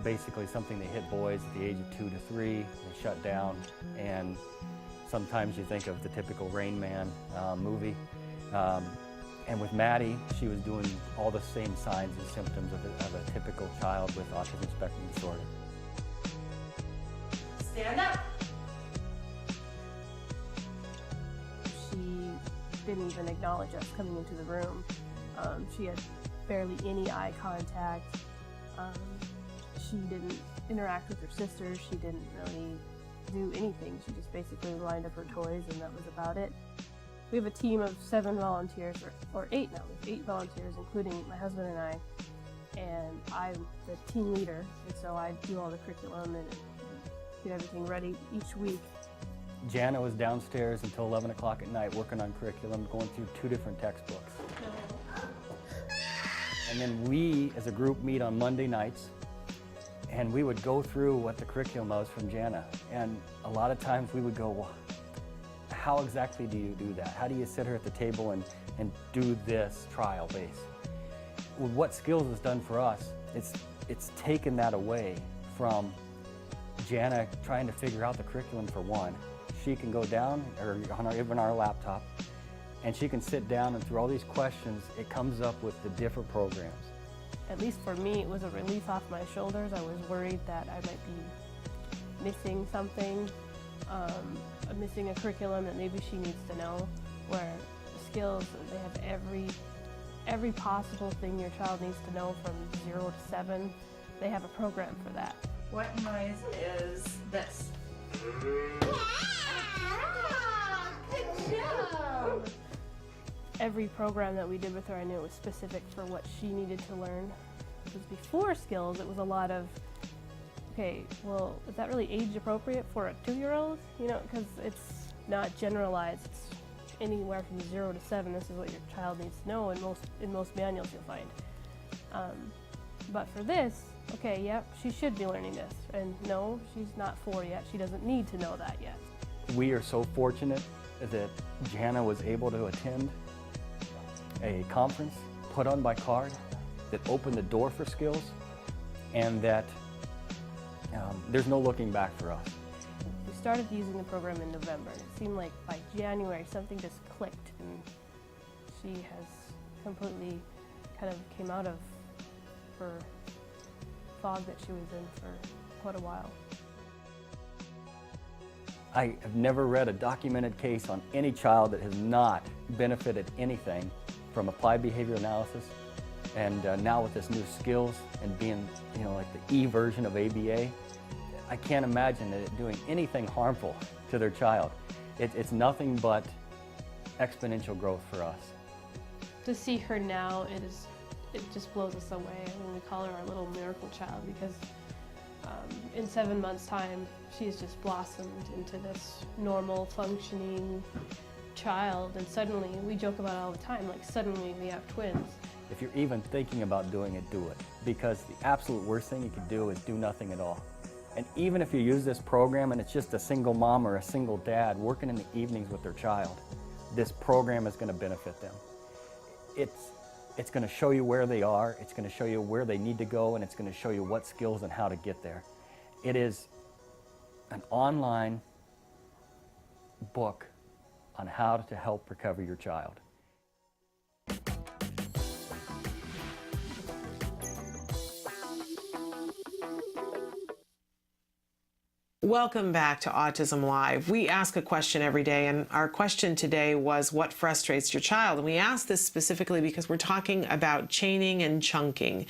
basically something that hit boys at the age of 2 to 3. They shut down, and sometimes you think of the typical Rain Man movie. And with Maddie, she was doing all the same signs and symptoms of a typical child with autism spectrum disorder. Stand up. She didn't even acknowledge us coming into the room. She had barely any eye contact. She didn't interact with her sisters. She didn't really do anything. She just basically lined up her toys and that was about it. We have a team of 7 volunteers, or 8 now. We have 8 volunteers, including my husband and I. And I'm the team leader, and so I do all the curriculum and get everything ready each week. Jana was downstairs until 11 o'clock at night working on curriculum, going through 2 different textbooks. And then we, as a group, meet on Monday nights, and we would go through what the curriculum was from Jana. And a lot of times we would go, well, how exactly do you do that? How do you sit her at the table and do this trial base? What Skills has done for us, it's taken that away from Jana trying to figure out the curriculum for one. She can go down, or even our laptop, and she can sit down and through all these questions, it comes up with the different programs. At least for me, it was a relief off my shoulders. I was worried that I might be missing something, missing a curriculum that maybe she needs to know, where Skills, they have every possible thing your child needs to know from 0 to 7. They have a program for that. What noise is this? Good job! Every program that we did with her, I knew it was specific for what she needed to learn. Because before Skills, it was a lot of, okay, well, is that really age appropriate for a 2-year-old? Because it's not generalized. It's anywhere from 0 to 7. This is what your child needs to know. In most manuals, you'll find. But for this, okay, yep, she should be learning this. And no, she's not 4 yet. She doesn't need to know that yet. We are so fortunate that Jana was able to attend a conference put on by CARD that opened the door for Skills, and that there's no looking back for us. We started using the program in November, and it seemed like by January something just clicked, and she has completely kind of came out of her fog that she was in for quite a while. I have never read a documented case on any child that has not benefited anything from applied behavior analysis, and now with this new Skills and being, like the E version of ABA, I can't imagine it doing anything harmful to their child. It's nothing but exponential growth for us. To see her now, it just blows us away. I mean, we call her our little miracle child because In 7 months' time, she's just blossomed into this normal, functioning child, and suddenly, we joke about it all the time, like suddenly we have twins. If you're even thinking about doing it, do it. Because the absolute worst thing you can do is do nothing at all. And even if you use this program and it's just a single mom or a single dad working in the evenings with their child, this program is going to benefit them. It's going to show you where they are, it's going to show you where they need to go, and it's going to show you what skills and how to get there. It is an online book on how to help recover your child. Welcome back to Autism Live. We ask a question every day, and our question today was, what frustrates your child? And we asked this specifically because we're talking about chaining and chunking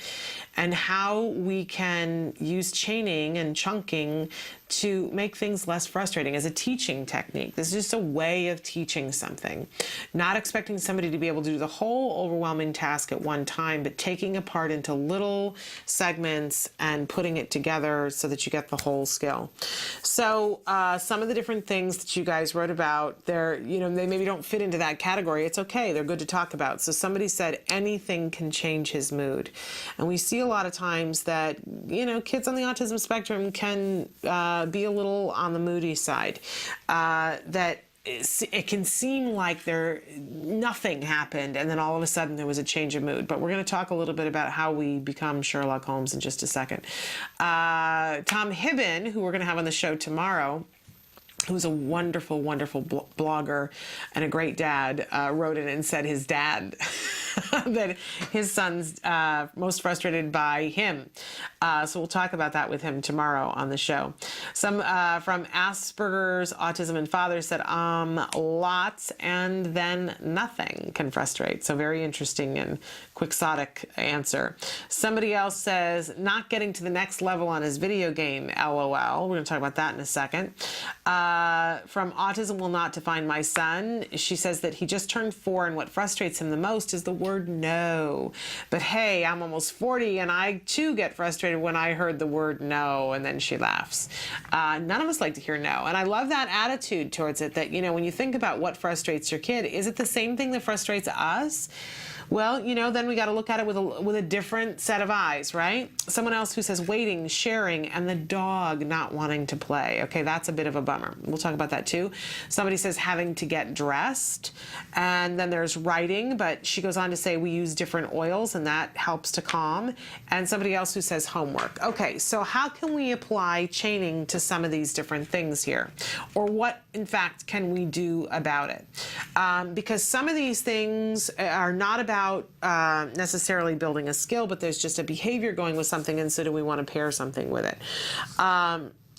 and how we can use chaining and chunking to make things less frustrating as a teaching technique. This is just a way of teaching something. Not expecting somebody to be able to do the whole overwhelming task at one time, but taking apart into little segments and putting it together so that you get the whole skill. So some of the different things that you guys wrote about, they maybe don't fit into that category. It's okay, they're good to talk about. So somebody said anything can change his mood. And we see a lot of times that, kids on the autism spectrum can be a little on the moody side, that it can seem like nothing happened and then all of a sudden there was a change of mood. But we're going to talk a little bit about how we become Sherlock Holmes in just a second. Tom Hibben, who we're going to have on the show tomorrow, who's a wonderful, wonderful blogger and a great dad, wrote in and said his dad, that his son's most frustrated by him. So we'll talk about that with him tomorrow on the show. Some from Asperger's Autism and Father said, lots and then nothing can frustrate. So very interesting and quixotic answer. Somebody else says, not getting to the next level on his video game, LOL. We're going to talk about that in a second. From Autism Will Not Define My Son, she says that he just turned 4 and what frustrates him the most is the word no. But hey, I'm almost 40 and I too get frustrated when I heard the word no, and then she laughs. None of us like to hear no, and I love that attitude towards it, that, when you think about what frustrates your kid, is it the same thing that frustrates us? Well, then we got to look at it with a different set of eyes, right? Someone else who says waiting, sharing, and the dog not wanting to play. Okay, that's a bit of a bummer. We'll talk about that too. Somebody says having to get dressed, and then there's writing, but she goes on to say we use different oils and that helps to calm. And somebody else who says homework. Okay, so how can we apply chaining to some of these different things here? Or what, in fact, can we do about it? Because some of these things are not about necessarily building a skill, but there's just a behavior going with something, and so do we want to pair something with it?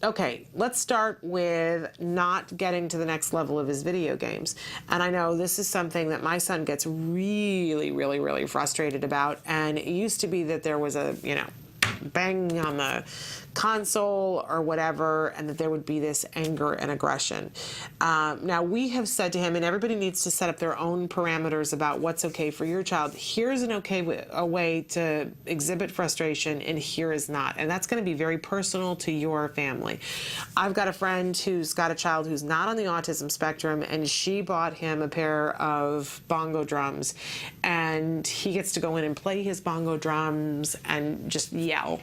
Okay, let's start with not getting to the next level of his video games. And I know this is something that my son gets really, really, really frustrated about, and it used to be that there was a, bang on the console or whatever, and that there would be this anger and aggression. Now we have said to him, and everybody needs to set up their own parameters about what's okay for your child. Here's an a way to exhibit frustration, and here is not. And that's going to be very personal to your family. I've got a friend who's got a child who's not on the autism spectrum, and she bought him a pair of bongo drums, and he gets to go in and play his bongo drums and just yell,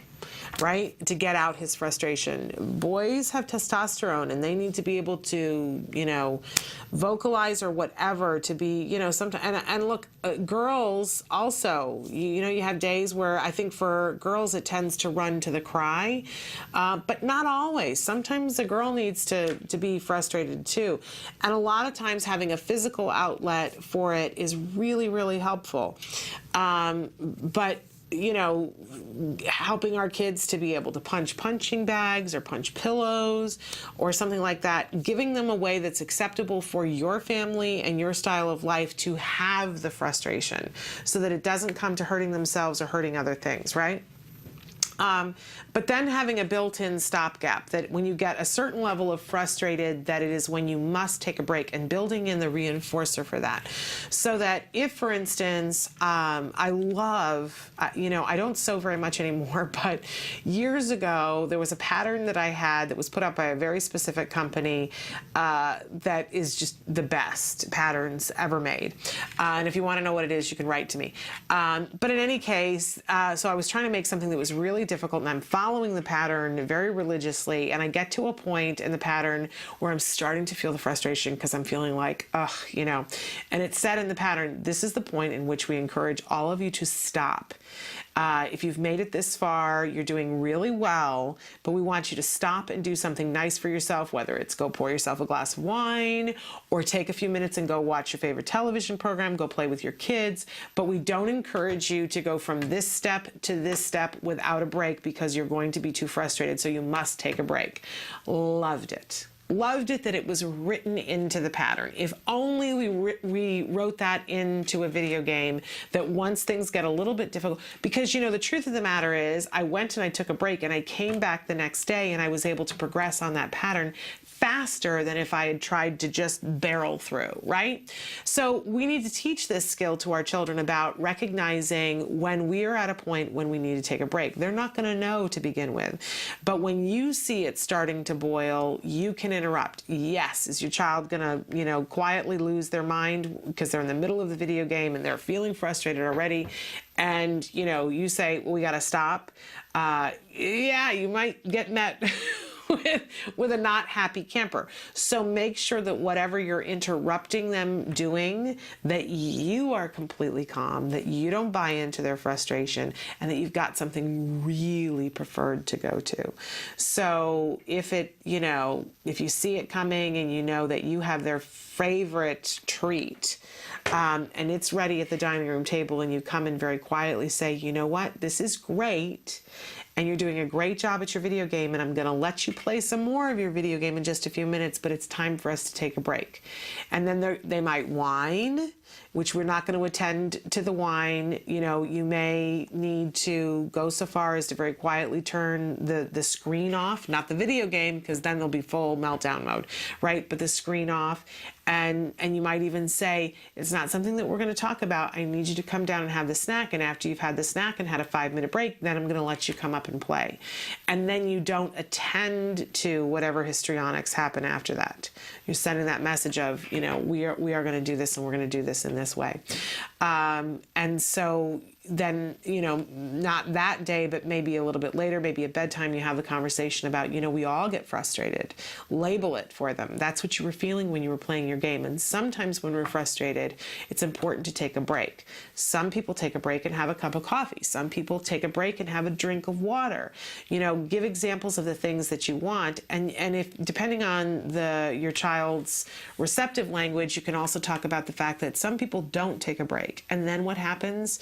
right, to get out his frustration. Boys have testosterone, and they need to be able to, vocalize or whatever to be, sometimes. And look, girls also, you have days where I think for girls it tends to run to the cry, but not always. Sometimes a girl needs to be frustrated too. And a lot of times having a physical outlet for it is really, really helpful. But helping our kids to be able to punch punching bags or punch pillows or something like that, giving them a way that's acceptable for your family and your style of life to have the frustration so that it doesn't come to hurting themselves or hurting other things, right? But then having a built-in stopgap, that when you get a certain level of frustrated, that it is when you must take a break, and building in the reinforcer for that. So that if, for instance, I love, I don't sew very much anymore, but years ago there was a pattern that I had that was put up by a very specific company that is just the best patterns ever made. And if you want to know what it is, you can write to me. But in any case, so I was trying to make something that was really difficult, and I'm following the pattern very religiously, and I get to a point in the pattern where I'm starting to feel the frustration because I'm feeling like, ugh, and it said in the pattern, this is the point in which we encourage all of you to stop. If you've made it this far, you're doing really well, but we want you to stop and do something nice for yourself, whether it's go pour yourself a glass of wine or take a few minutes and go watch your favorite television program, go play with your kids. But we don't encourage you to go from this step to this step without a break because you're going to be too frustrated, so you must take a break. Loved it. Loved it that it was written into the pattern. If only we wrote that into a video game, that once things get a little bit difficult, because the truth of the matter is I went and I took a break and I came back the next day and I was able to progress on that pattern faster than if I had tried to just barrel through, right? So we need to teach this skill to our children about recognizing when we are at a point when we need to take a break. They're not going to know to begin with, but when you see it starting to boil, you can interrupt. Yes, is your child going to, quietly lose their mind because they're in the middle of the video game and they're feeling frustrated already? And, you say, well, we got to stop. Yeah, you might get met with a not happy camper. So make sure that whatever you're interrupting them doing, that you are completely calm, that you don't buy into their frustration, and that you've got something really preferred to go to. So if if you see it coming and you know that you have their favorite treat, and it's ready at the dining room table, and you come and very quietly say, you know what, this is great, and you're doing a great job at your video game, and I'm going to let you play some more of your video game in just a few minutes, but it's time for us to take a break. And then they might whine, which we're not going to attend to the whine. You may need to go so far as to very quietly turn the screen off, not the video game, because then they'll be full meltdown mode, right? But the screen off. And you might even say, it's not something that we're going to talk about. I need you to come down and have the snack. And after you've had the snack and had a 5-minute break, then I'm going to let you come up and play. And then you don't attend to whatever histrionics happen after that. You're sending that message of, we are going to do this, and we're going to do this in this way. And so then, not that day, but maybe a little bit later, maybe at bedtime, you have the conversation about, we all get frustrated. Label it for them. That's what you were feeling when you were playing your game. And sometimes when we're frustrated, it's important to take a break. Some people take a break and have a cup of coffee. Some people take a break and have a drink of water. Give examples of the things that you want. And if, depending on your child's receptive language, you can also talk about the fact that some people don't take a break. And then what happens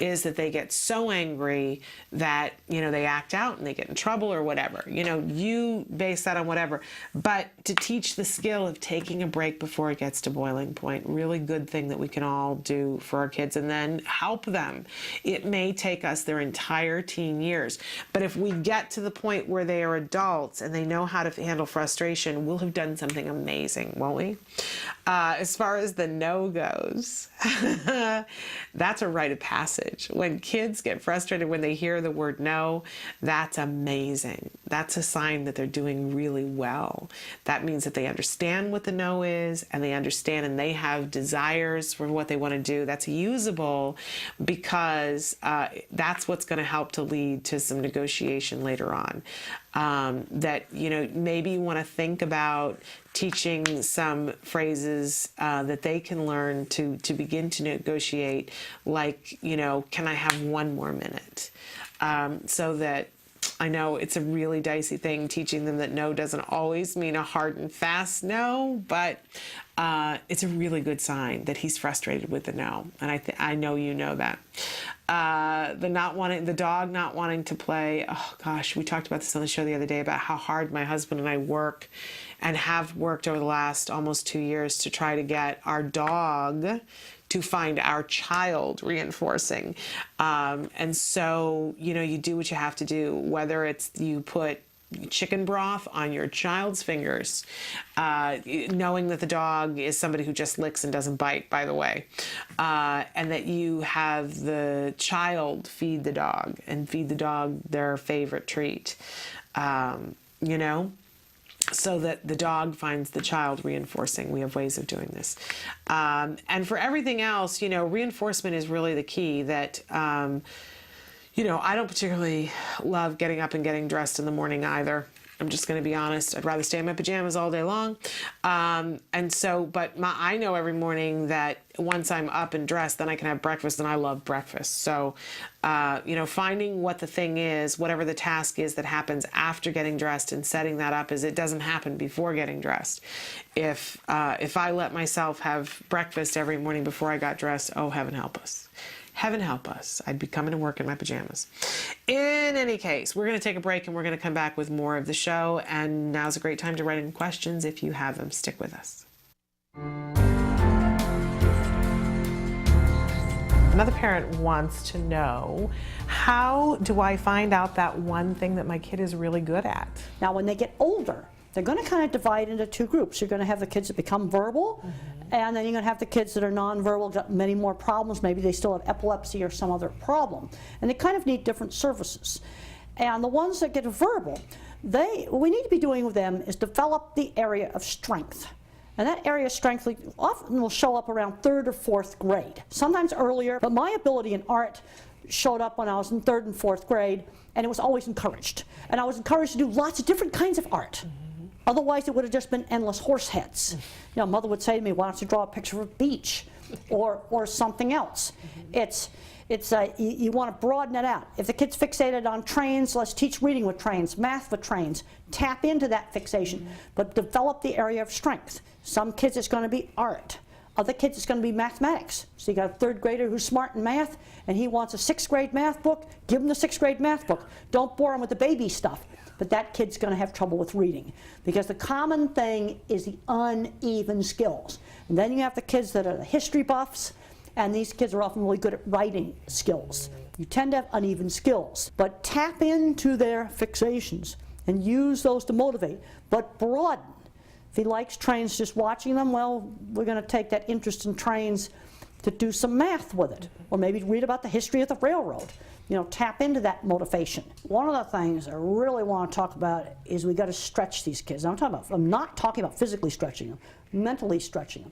is that they get so angry that, they act out and they get in trouble or whatever. You base that on whatever. But to teach the skill of taking a break before it gets to boiling point, really good thing that we can all do for our kids, and then help them. It may take us their entire teen years, but if we get to the point where they are adults and they know how to handle frustration, we'll have done something amazing, won't we? As far as the no goes, that's a rite of passage. When kids get frustrated when they hear the word no, that's amazing. That's a sign that they're doing really well. That means that they understand what the no is, and they understand and they have desires for what they want to do. That's usable, because that's what's going to help to lead to some negotiation later on. Maybe you want to think about teaching some phrases that they can learn to begin to negotiate, like, can I have one more minute? So that, I know it's a really dicey thing, teaching them that no doesn't always mean a hard and fast no, but it's a really good sign that he's frustrated with the no. And I know you know that. The dog not wanting to play. Oh gosh, we talked about this on the show the other day about how hard my husband and I work, and have worked over the last almost 2 years to try to get our dog to find our child reinforcing. And so, you know, you do what you have to do, whether it's you put chicken broth on your child's fingers, knowing that the dog is somebody who just licks and doesn't bite, by the way, and that you have the child feed the dog and feed the dog their favorite treat, you know, so that the dog finds the child reinforcing. We have ways of doing this. And for everything else, you know, reinforcement is really the key. That you know, I don't particularly love getting up and getting dressed in the morning either. I'm just going to be honest. I'd rather stay in my pajamas all day long. And so, but I know every morning that once I'm up and dressed, then I can have breakfast, and I love breakfast. So, you know, finding what the thing is, whatever the task is that happens after getting dressed, and setting that up as it doesn't happen before getting dressed. If I let myself have breakfast every morning before I got dressed, oh, heaven help us. Heaven help us. I'd be coming to work in my pajamas. In any case, we're going to take a break, and we're going to come back with more of the show. And now's a great time to write in questions if you have them. Stick with us. Another parent wants to know, how do I find out that one thing that my kid is really good at? Now, when they get older, they're going to kind of divide into two groups. You're going to have the kids that become verbal, and then you're going to have the kids that are nonverbal, got many more problems. Maybe they still have epilepsy or some other problem. And they kind of need different services. And the ones that get verbal, what we need to be doing with them is develop the area of strength. And that area of strength often will show up around 3rd or 4th grade, sometimes earlier. But my ability in art showed up when I was in 3rd and 4th grade, and it was always encouraged. And I was encouraged to do lots of different kinds of art. Otherwise, it would have just been endless horse heads. You know, Mother would say to me, why don't you draw a picture of a beach or something else? You want to broaden it out. If the kid's fixated on trains, let's teach reading with trains, math with trains. Tap into that fixation, but develop the area of strength. Some kids it's going to be art. Other kids it's going to be mathematics. So you got a 3rd grader who's smart in math, and he wants a 6th grade math book. Give him the 6th grade math book. Don't bore him with the baby stuff. But that kid's going to have trouble with reading, because the common thing is the uneven skills. And then you have the kids that are the history buffs, and these kids are often really good at writing skills. You tend to have uneven skills, but tap into their fixations and use those to motivate, but broaden. If he likes trains, just watching them, well, we're going to take that interest in trains to do some math with it, or maybe read about the history of the railroad. You know, tap into that motivation. One of the things I really want to talk about is we got to stretch these kids. I'm not talking about physically stretching them, mentally stretching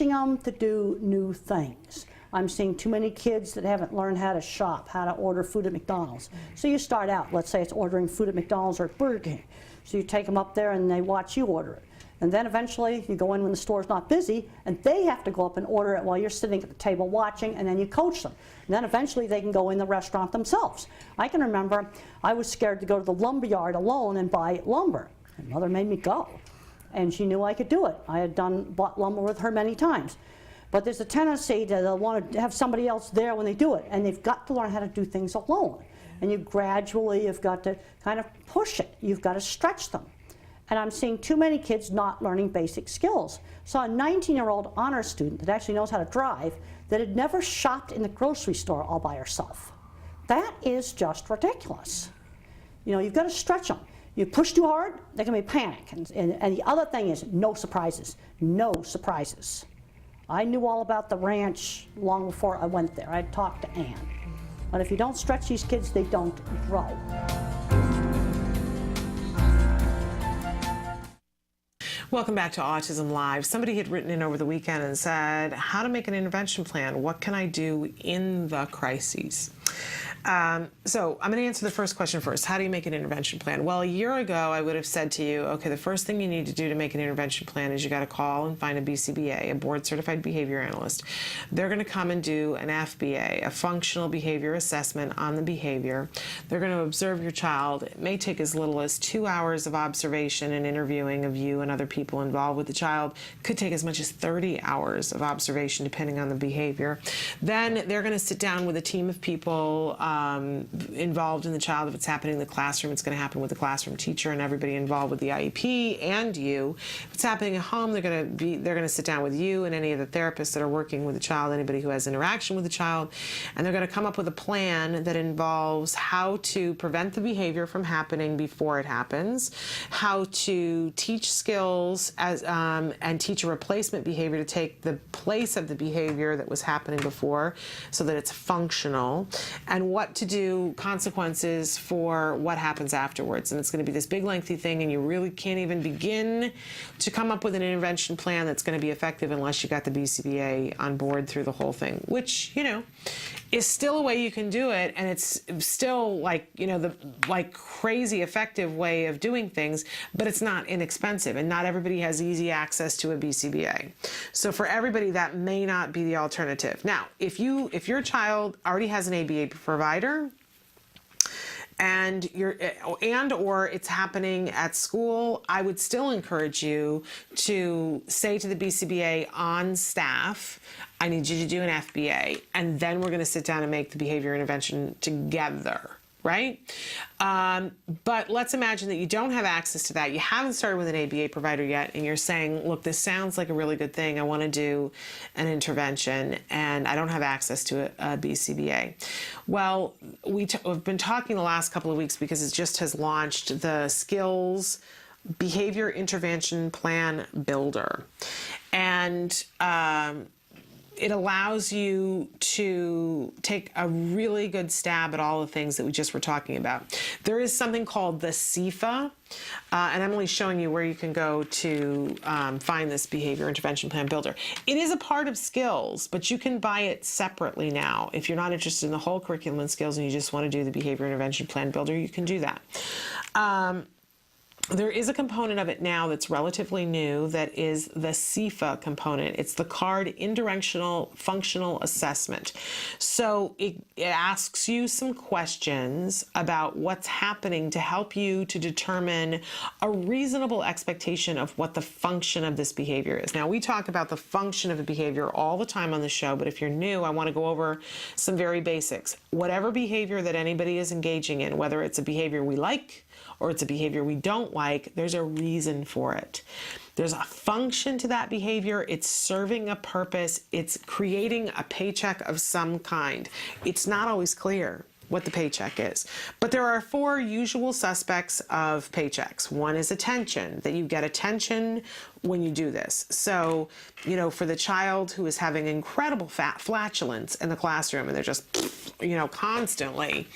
them to do new things. I'm seeing too many kids that haven't learned how to shop, how to order food at McDonald's. So you start out, let's say it's ordering food at McDonald's or at Burger King. So you take them up there and they watch you order it. And then eventually you go in when the store's not busy, and they have to go up and order it while you're sitting at the table watching, and then you coach them. And then eventually they can go in the restaurant themselves. I can remember I was scared to go to the lumber yard alone and buy lumber. And Mother made me go. And she knew I could do it. I had bought lumber with her many times. But there's a tendency to want to have somebody else there when they do it, and they've got to learn how to do things alone. And you gradually have got to kind of push it. You've got to stretch them. And I'm seeing too many kids not learning basic skills. Saw a 19-year-old honor student that actually knows how to drive that had never shopped in the grocery store all by herself. That is just ridiculous. You know, you've got to stretch them. You push too hard, there can be panic. And the other thing is no surprises. No surprises. I knew all about the ranch long before I went there. I talked to Ann. But if you don't stretch these kids, they don't grow. Welcome back to Autism Live. Somebody had written in over the weekend and said, how to make an intervention plan. What can I do in the crises? So I'm going to answer the first question first. How do you make an intervention plan? Well, a year ago, I would have said to you, okay, the first thing you need to do to make an intervention plan is you got to call and find a BCBA, a board certified behavior analyst. They're going to come and do an FBA, a functional behavior assessment on the behavior. They're going to observe your child. It may take as little as 2 hours of observation and interviewing of you and other people involved with the child. Could take as much as 30 hours of observation depending on the behavior. Then they're going to sit down with a team of people involved in the child. If it's happening in the classroom, it's going to happen with the classroom teacher and everybody involved with the IEP and you. If it's happening at home, they're going to sit down with you and any of the therapists that are working with the child, anybody who has interaction with the child, and they're going to come up with a plan that involves how to prevent the behavior from happening before it happens, how to teach skills and teach a replacement behavior to take the place of the behavior that was happening before so that it's functional, and what to do, consequences for what happens afterwards. And it's going to be this big lengthy thing, and you really can't even begin to come up with an intervention plan that's going to be effective unless you got the BCBA on board through the whole thing, which, you know, is still a way you can do it, and it's still like, you know, the like crazy effective way of doing things, but it's not inexpensive, and not everybody has easy access to a BCBA. So for everybody, that may not be the alternative. Now, if your child already has an ABA provider, and or it's happening at school, I would still encourage you to say to the BCBA on staff, I need you to do an FBA, and then we're going to sit down and make the behavior intervention together, right? But let's imagine that you don't have access to that. You haven't started with an ABA provider yet, and you're saying, look, this sounds like a really good thing. I want to do an intervention, and I don't have access to a BCBA. Well, we've been talking the last couple of weeks because it just has launched the Skills Behavior Intervention Plan Builder. And it allows you to take a really good stab at all the things that we just were talking about. There is something called the CFA, and I'm only showing you where you can go to find this Behavior Intervention Plan Builder. It is a part of Skills, but you can buy it separately now. If you're not interested in the whole curriculum and Skills and you just want to do the Behavior Intervention Plan Builder, you can do that. There is a component of it now that's relatively new that is the CFA component. It's the Card Indirectional Functional Assessment. So it asks you some questions about what's happening to help you to determine a reasonable expectation of what the function of this behavior is. Now, we talk about the function of a behavior all the time on the show, but if you're new, I want to go over some very basics. Whatever behavior that anybody is engaging in, whether it's a behavior we like, or it's a behavior we don't like, there's a reason for it. There's a function to that behavior. It's serving a purpose. It's creating a paycheck of some kind. It's not always clear what the paycheck is. But there are 4 usual suspects of paychecks. One is attention, that you get attention when you do this. So, you know, for the child who is having incredible flatulence in the classroom and they're just, you know, constantly,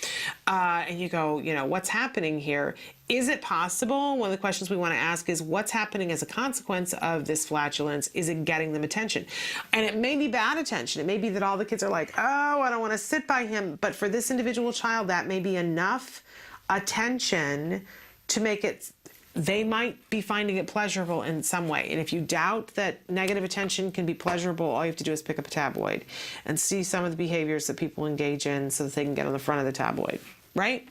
and you go, you know, what's happening here? Is it possible? One of the questions we want to ask is what's happening as a consequence of this flatulence? Is it getting them attention? And it may be bad attention. It may be that all the kids are like, oh, I don't want to sit by him. But for this individual child, that may be enough attention to make it, they might be finding it pleasurable in some way. And if you doubt that negative attention can be pleasurable, all you have to do is pick up a tabloid and see some of the behaviors that people engage in so that they can get on the front of the tabloid. Right?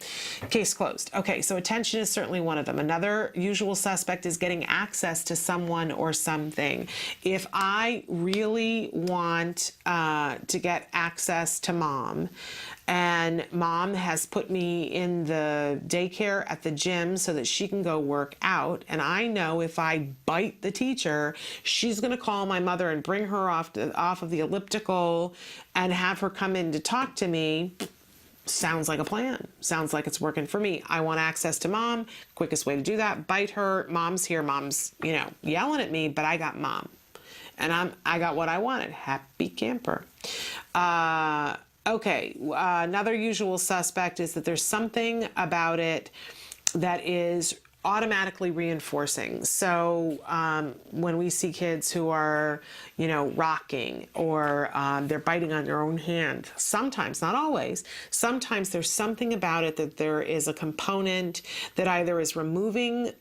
Case closed. Okay, so attention is certainly one of them. Another usual suspect is getting access to someone or something. If I really want to get access to mom, and mom has put me in the daycare at the gym so that she can go work out, and I know if I bite the teacher, she's going to call my mother and bring her off of the elliptical and have her come in to talk to me. Sounds like a plan. Sounds like it's working for me. I want access to mom. Quickest way to do that, bite her. Mom's here. Mom's, you know, yelling at me, but I got mom. And I got what I wanted. Happy camper. Okay, another usual suspect is that there's something about it that is automatically reinforcing. So when we see kids who are, you know, rocking or they're biting on their own hand, sometimes, not always, sometimes there's something about it that there is a component that either is removing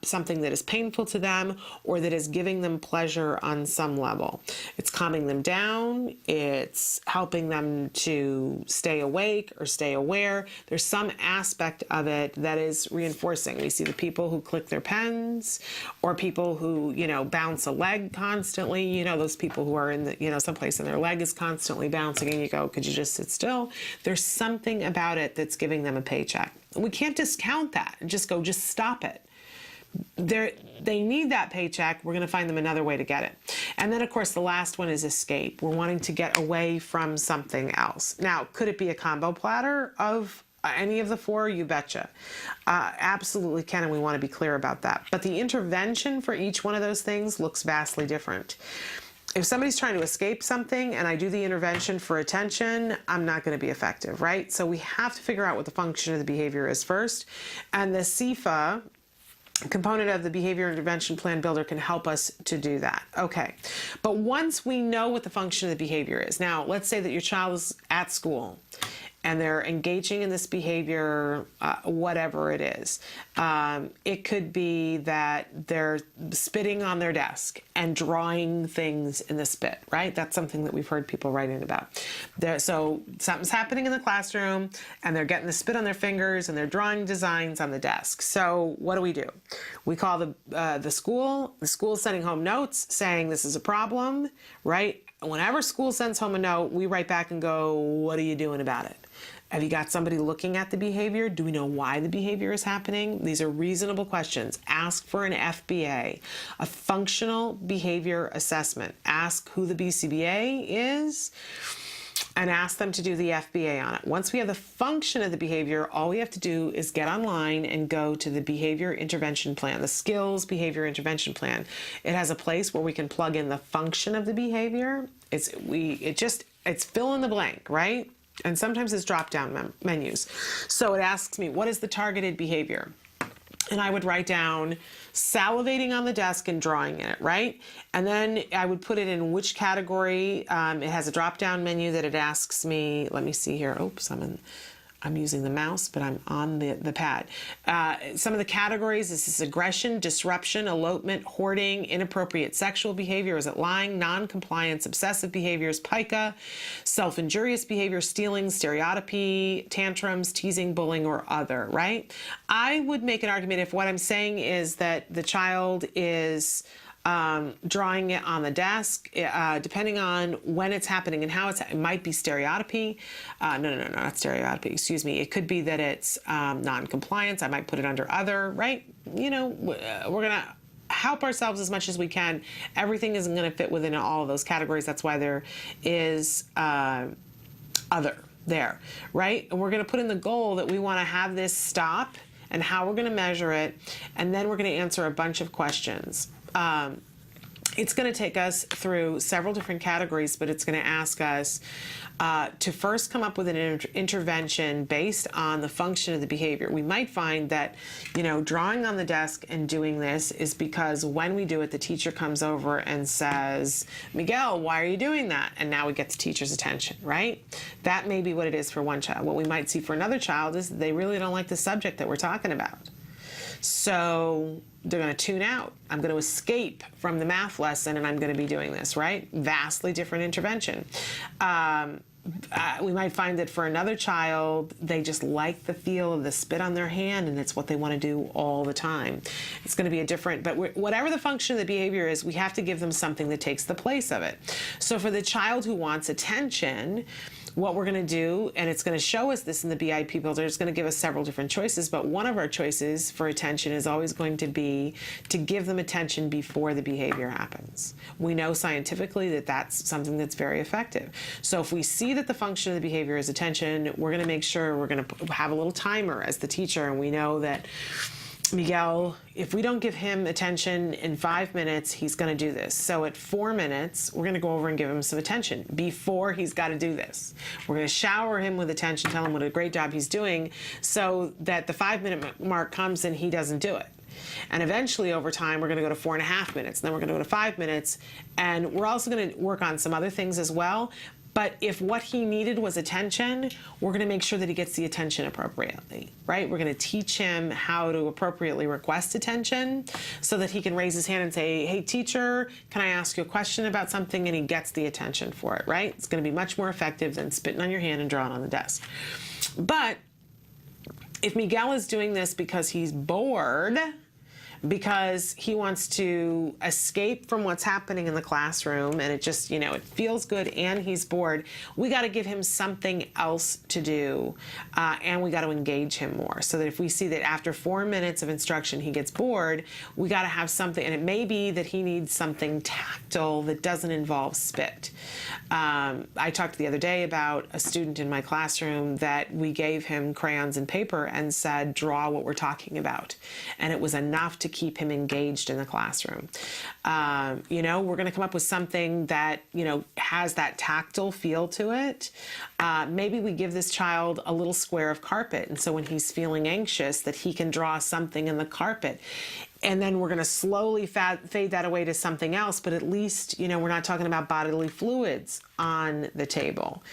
something that is painful to them or that is giving them pleasure on some level. It's calming them down. It's helping them to stay awake or stay aware. There's some aspect of it that is reinforcing. We see the people who click their pens, or people who, bounce a leg constantly, those people who are in the, someplace and their leg is constantly bouncing and you go, could you just sit still? There's something about it that's giving them a paycheck. We can't discount that and just stop it. They need that paycheck. We're going to find them another way to get it. And then, of course, the last one is escape. We're wanting to get away from something else. Now, could it be a combo platter of any of the four? You betcha. Absolutely can, and we want to be clear about that. But the intervention for each one of those things looks vastly different. If somebody's trying to escape something and I do the intervention for attention, I'm not going to be effective, right? So we have to figure out what the function of the behavior is first. And the CFA component of the Behavior Intervention Plan Builder can help us to do that. Okay, but once we know what the function of the behavior is, now let's say that your child is at school and they're engaging in this behavior, whatever it is. It could be that they're spitting on their desk and drawing things in the spit, right? That's something that we've heard people writing about. So something's happening in the classroom and they're getting the spit on their fingers and they're drawing designs on the desk. So what do? We call the school. The school's sending home notes saying this is a problem, right? Whenever school sends home a note, we write back and go, what are you doing about it? Have you got somebody looking at the behavior? Do we know why the behavior is happening? These are reasonable questions. Ask for an FBA, a functional behavior assessment. Ask who the BCBA is and ask them to do the FBA on it. Once we have the function of the behavior, all we have to do is get online and go to the Behavior Intervention Plan, the Skills Behavior Intervention Plan. It has a place where we can plug in the function of the behavior. It's fill in the blank, right? And sometimes it's drop-down menus. So it asks me, what is the targeted behavior? And I would write down salivating on the desk and drawing in it, right? And then I would put it in which category. It has a drop-down menu that it asks me. Let me see here. Oops, I'm using the mouse, but I'm on the pad. Some of the categories, this is aggression, disruption, elopement, hoarding, inappropriate sexual behavior. Is it lying, non-compliance, obsessive behaviors, pica, self-injurious behavior, stealing, stereotypy, tantrums, teasing, bullying, or other, right? I would make an argument if what I'm saying is that the child is drawing it on the desk, depending on when it's happening and how it might be stereotypy. No, not stereotypy, excuse me. It could be that it's non-compliance. I might put it under other, right? We're going to help ourselves as much as we can. Everything isn't going to fit within all of those categories. That's why there is other there, right? And we're going to put in the goal that we want to have this stop and how we're going to measure it. And then we're going to answer a bunch of questions. It's going to take us through several different categories, but it's going to ask us to first come up with an intervention based on the function of the behavior. We might find that, drawing on the desk and doing this is because when we do it, the teacher comes over and says, Miguel, why are you doing that? And now we get the teacher's attention, right? That may be what it is for one child. What we might see for another child is they really don't like the subject that we're talking about. So they're going to tune out. I'm going to escape from the math lesson and I'm going to be doing this, right? Vastly different intervention. We might find that for another child, they just like the feel of the spit on their hand and it's what they want to do all the time. It's going to be a different, but whatever the function of the behavior is, we have to give them something that takes the place of it. So for the child who wants attention, what we're going to do, and it's going to show us this in the BIP Builder, it's going to give us several different choices, but one of our choices for attention is always going to be to give them attention before the behavior happens. We know scientifically that that's something that's very effective. So if we see that the function of the behavior is attention, we're going to make sure we're going to have a little timer as the teacher, and we know that Miguel, if we don't give him attention in 5 minutes, he's going to do this. So at 4 minutes, we're going to go over and give him some attention before he's got to do this. We're going to shower him with attention, tell him what a great job he's doing, so that the 5-minute mark comes and he doesn't do it. And eventually, over time, we're going to go to 4.5 minutes. And then we're going to go to 5 minutes. And we're also going to work on some other things as well. But if what he needed was attention, we're going to make sure that he gets the attention appropriately, right? We're going to teach him how to appropriately request attention so that he can raise his hand and say, hey, teacher, can I ask you a question about something? And he gets the attention for it, right? It's going to be much more effective than spitting on your hand and drawing on the desk. But If Miguel is doing this because he's bored, because he wants to escape from what's happening in the classroom and it just, it feels good and he's bored, we got to give him something else to do, and we got to engage him more, so that if we see that after 4 minutes of instruction he gets bored, we got to have something, and it may be that he needs something tactile that doesn't involve spit. I talked the other day about a student in my classroom that we gave him crayons and paper and said, draw what we're talking about, and it was enough to keep him engaged in the classroom. We're going to come up with something that, has that tactile feel to it. Maybe we give this child a little square of carpet, and so when he's feeling anxious, that he can draw something in the carpet. And then we're going to slowly fade that away to something else, but at least, we're not talking about bodily fluids on the table,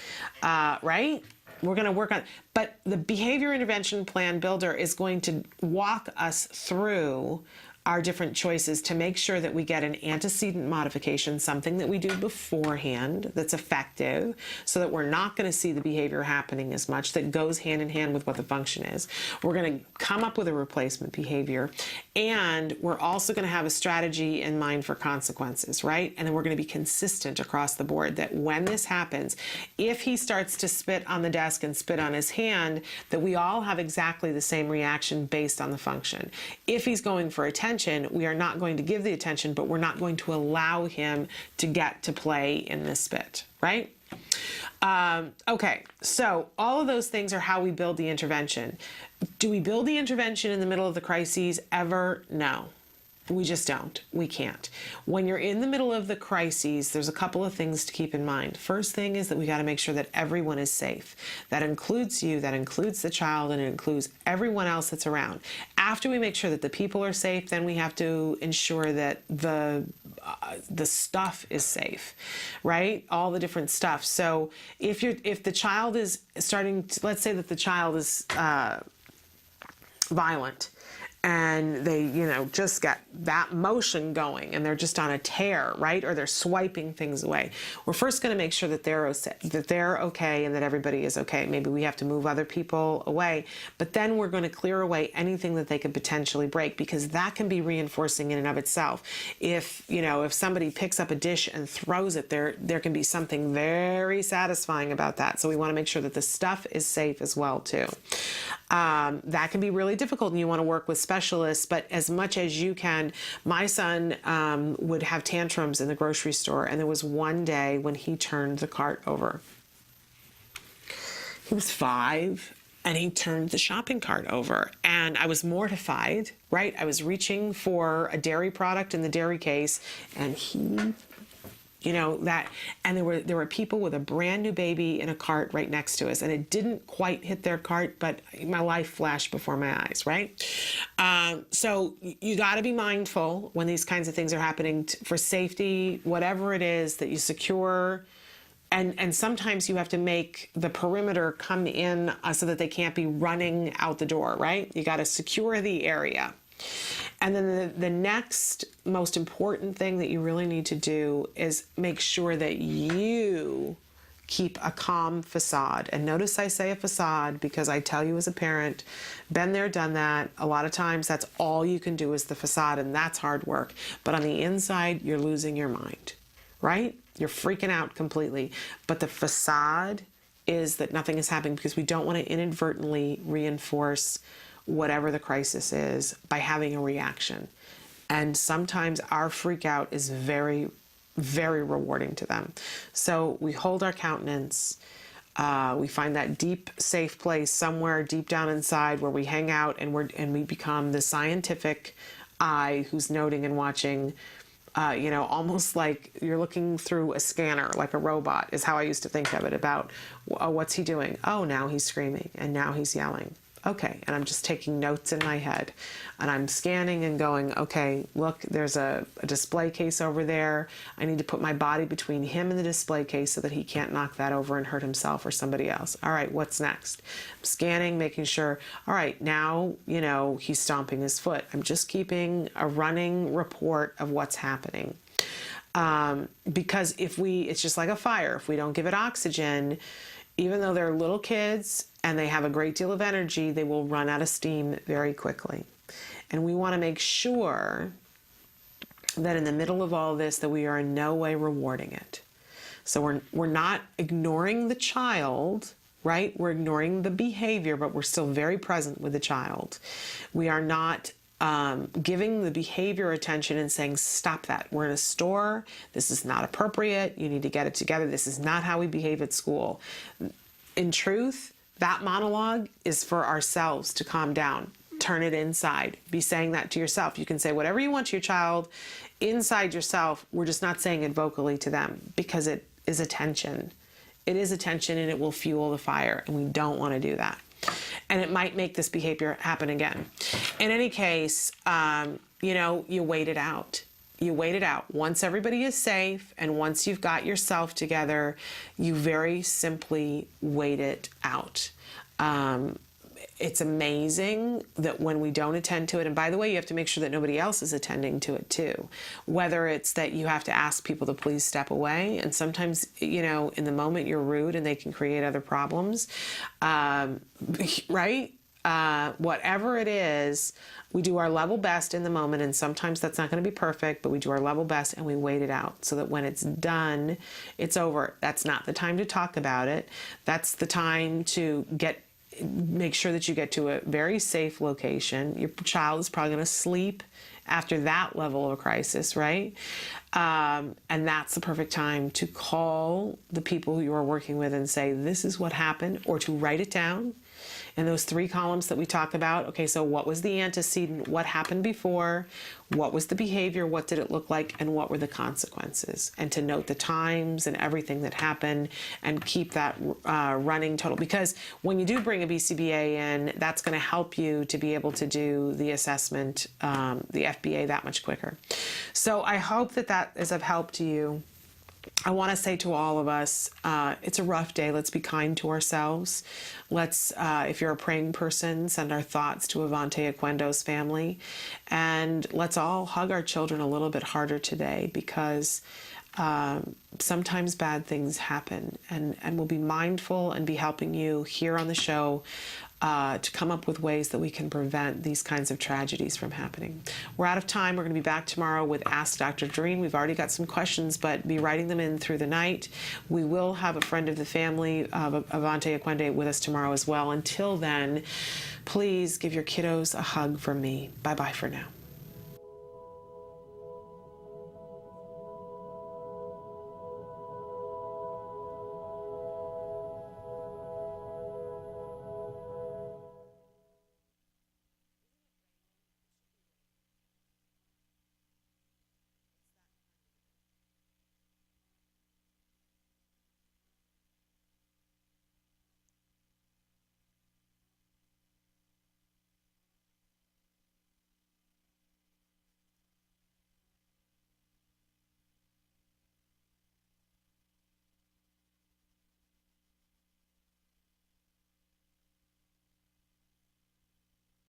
right? We're going to work on, but the behavior intervention plan builder is going to walk us through our different choices to make sure that we get an antecedent modification, something that we do beforehand that's effective, so that we're not going to see the behavior happening as much, that goes hand in hand with what the function is. We're going to come up with a replacement behavior, and we're also going to have a strategy in mind for consequences, right? And then we're going to be consistent across the board that when this happens, if he starts to spit on the desk and spit on his hand, that we all have exactly the same reaction based on the function. If he's going for attention, we are not going to give the attention, but we're not going to allow him to get to play in this spit, right? Okay, so all of those things are how we build the intervention. Do we build the intervention in the middle of the crises ever? No. We just don't. We can't. When you're in the middle of the crises, there's a couple of things to keep in mind. First thing is that we got to make sure that everyone is safe. That includes you, that includes the child, and it includes everyone else that's around. After we make sure that the people are safe, then we have to ensure that the stuff is safe, right? All the different stuff. So if the child is starting to, let's say that the child is violent, and they, just got that motion going and they're just on a tear, right? Or they're swiping things away. We're first going to make sure that they're okay and that everybody is okay. Maybe we have to move other people away, but then we're going to clear away anything that they could potentially break, because that can be reinforcing in and of itself. If somebody picks up a dish and throws it, there can be something very satisfying about that. So we want to make sure that the stuff is safe as well too. That can be really difficult, and you want to work with specialists, but as much as you can. My son would have tantrums in the grocery store, and there was one day when he turned the cart over. He was 5, and he turned the shopping cart over, and I was mortified, right? I was reaching for a dairy product in the dairy case, and he... and there were people with a brand new baby in a cart right next to us, and it didn't quite hit their cart, but my life flashed before my eyes, right? So you got to be mindful when these kinds of things are happening for safety, whatever it is that you secure. And sometimes you have to make the perimeter come in so that they can't be running out the door, right? You got to secure the area. And then the next most important thing that you really need to do is make sure that you keep a calm facade. And notice I say a facade because I tell you as a parent, been there, done that. A lot of times that's all you can do is the facade, and that's hard work. But on the inside, you're losing your mind, right? You're freaking out completely. But the facade is that nothing is happening, because we don't want to inadvertently reinforce whatever the crisis is by having a reaction. And sometimes our freak out is very, very rewarding to them. So we hold our countenance. We find that deep, safe place somewhere deep down inside where we hang out, and we become the scientific eye who's noting and watching. Almost like you're looking through a scanner, like a robot, is how I used to think of it, about, oh, what's he doing? Oh, now he's screaming, and now he's yelling. Okay, and I'm just taking notes in my head, and I'm scanning and going, okay, look, there's a display case over there. I need to put my body between him and the display case so that he can't knock that over and hurt himself or somebody else. All right, what's next? I'm scanning, making sure, all right, now, he's stomping his foot. I'm just keeping a running report of what's happening. Because it's just like a fire. If we don't give it oxygen, Even though they're little kids and they have a great deal of energy, they will run out of steam very quickly. And we want to make sure that in the middle of all this, that we are in no way rewarding it. So we're not ignoring the child, right? We're ignoring the behavior, but we're still very present with the child. We are not giving the behavior attention and saying, stop that. We're in a store. This is not appropriate. You need to get it together. This is not how we behave at school. In truth, that monologue is for ourselves to calm down. Turn it inside. Be saying that to yourself. You can say whatever you want to your child inside yourself. We're just not saying it vocally to them because it is attention. It is attention and it will fuel the fire, and we don't want to do that. And it might make this behavior happen again. In any case, you wait it out. You wait it out. Once everybody is safe and once you've got yourself together, you very simply wait it out. It's amazing that when we don't attend to it, and by the way, you have to make sure that nobody else is attending to it too. Whether it's that you have to ask people to please step away, and sometimes, in the moment you're rude and they can create other problems, right? Whatever it is, we do our level best in the moment, and sometimes that's not going to be perfect, but we do our level best and we wait it out so that when it's done, it's over. That's not the time to talk about it. That's the time to make sure that you get to a very safe location. Your child is probably going to sleep after that level of a crisis, right? And that's the perfect time to call the people who you are working with and say, this is what happened, or to write it down in those 3 columns that we talk about. Okay, so what was the antecedent? What happened before? What was the behavior? What did it look like? And what were the consequences? And to note the times and everything that happened and keep that running total. Because when you do bring a BCBA in, that's going to help you to be able to do the assessment, the FBA, that much quicker. So I hope that is of help to you. I want to say to all of us, it's a rough day. Let's be kind to ourselves. Let's, if you're a praying person, send our thoughts to Avonte Oquendo's family. And let's all hug our children a little bit harder today, because sometimes bad things happen. And we'll be mindful and be helping you here on the show to come up with ways that we can prevent these kinds of tragedies from happening. We're out of time. We're going to be back tomorrow with Ask Dr. Doreen. We've already got some questions, but be writing them in through the night. We will have a friend of the family of Avonte Oquendo with us tomorrow as well. Until then, please give your kiddos a hug from me. Bye-bye for now.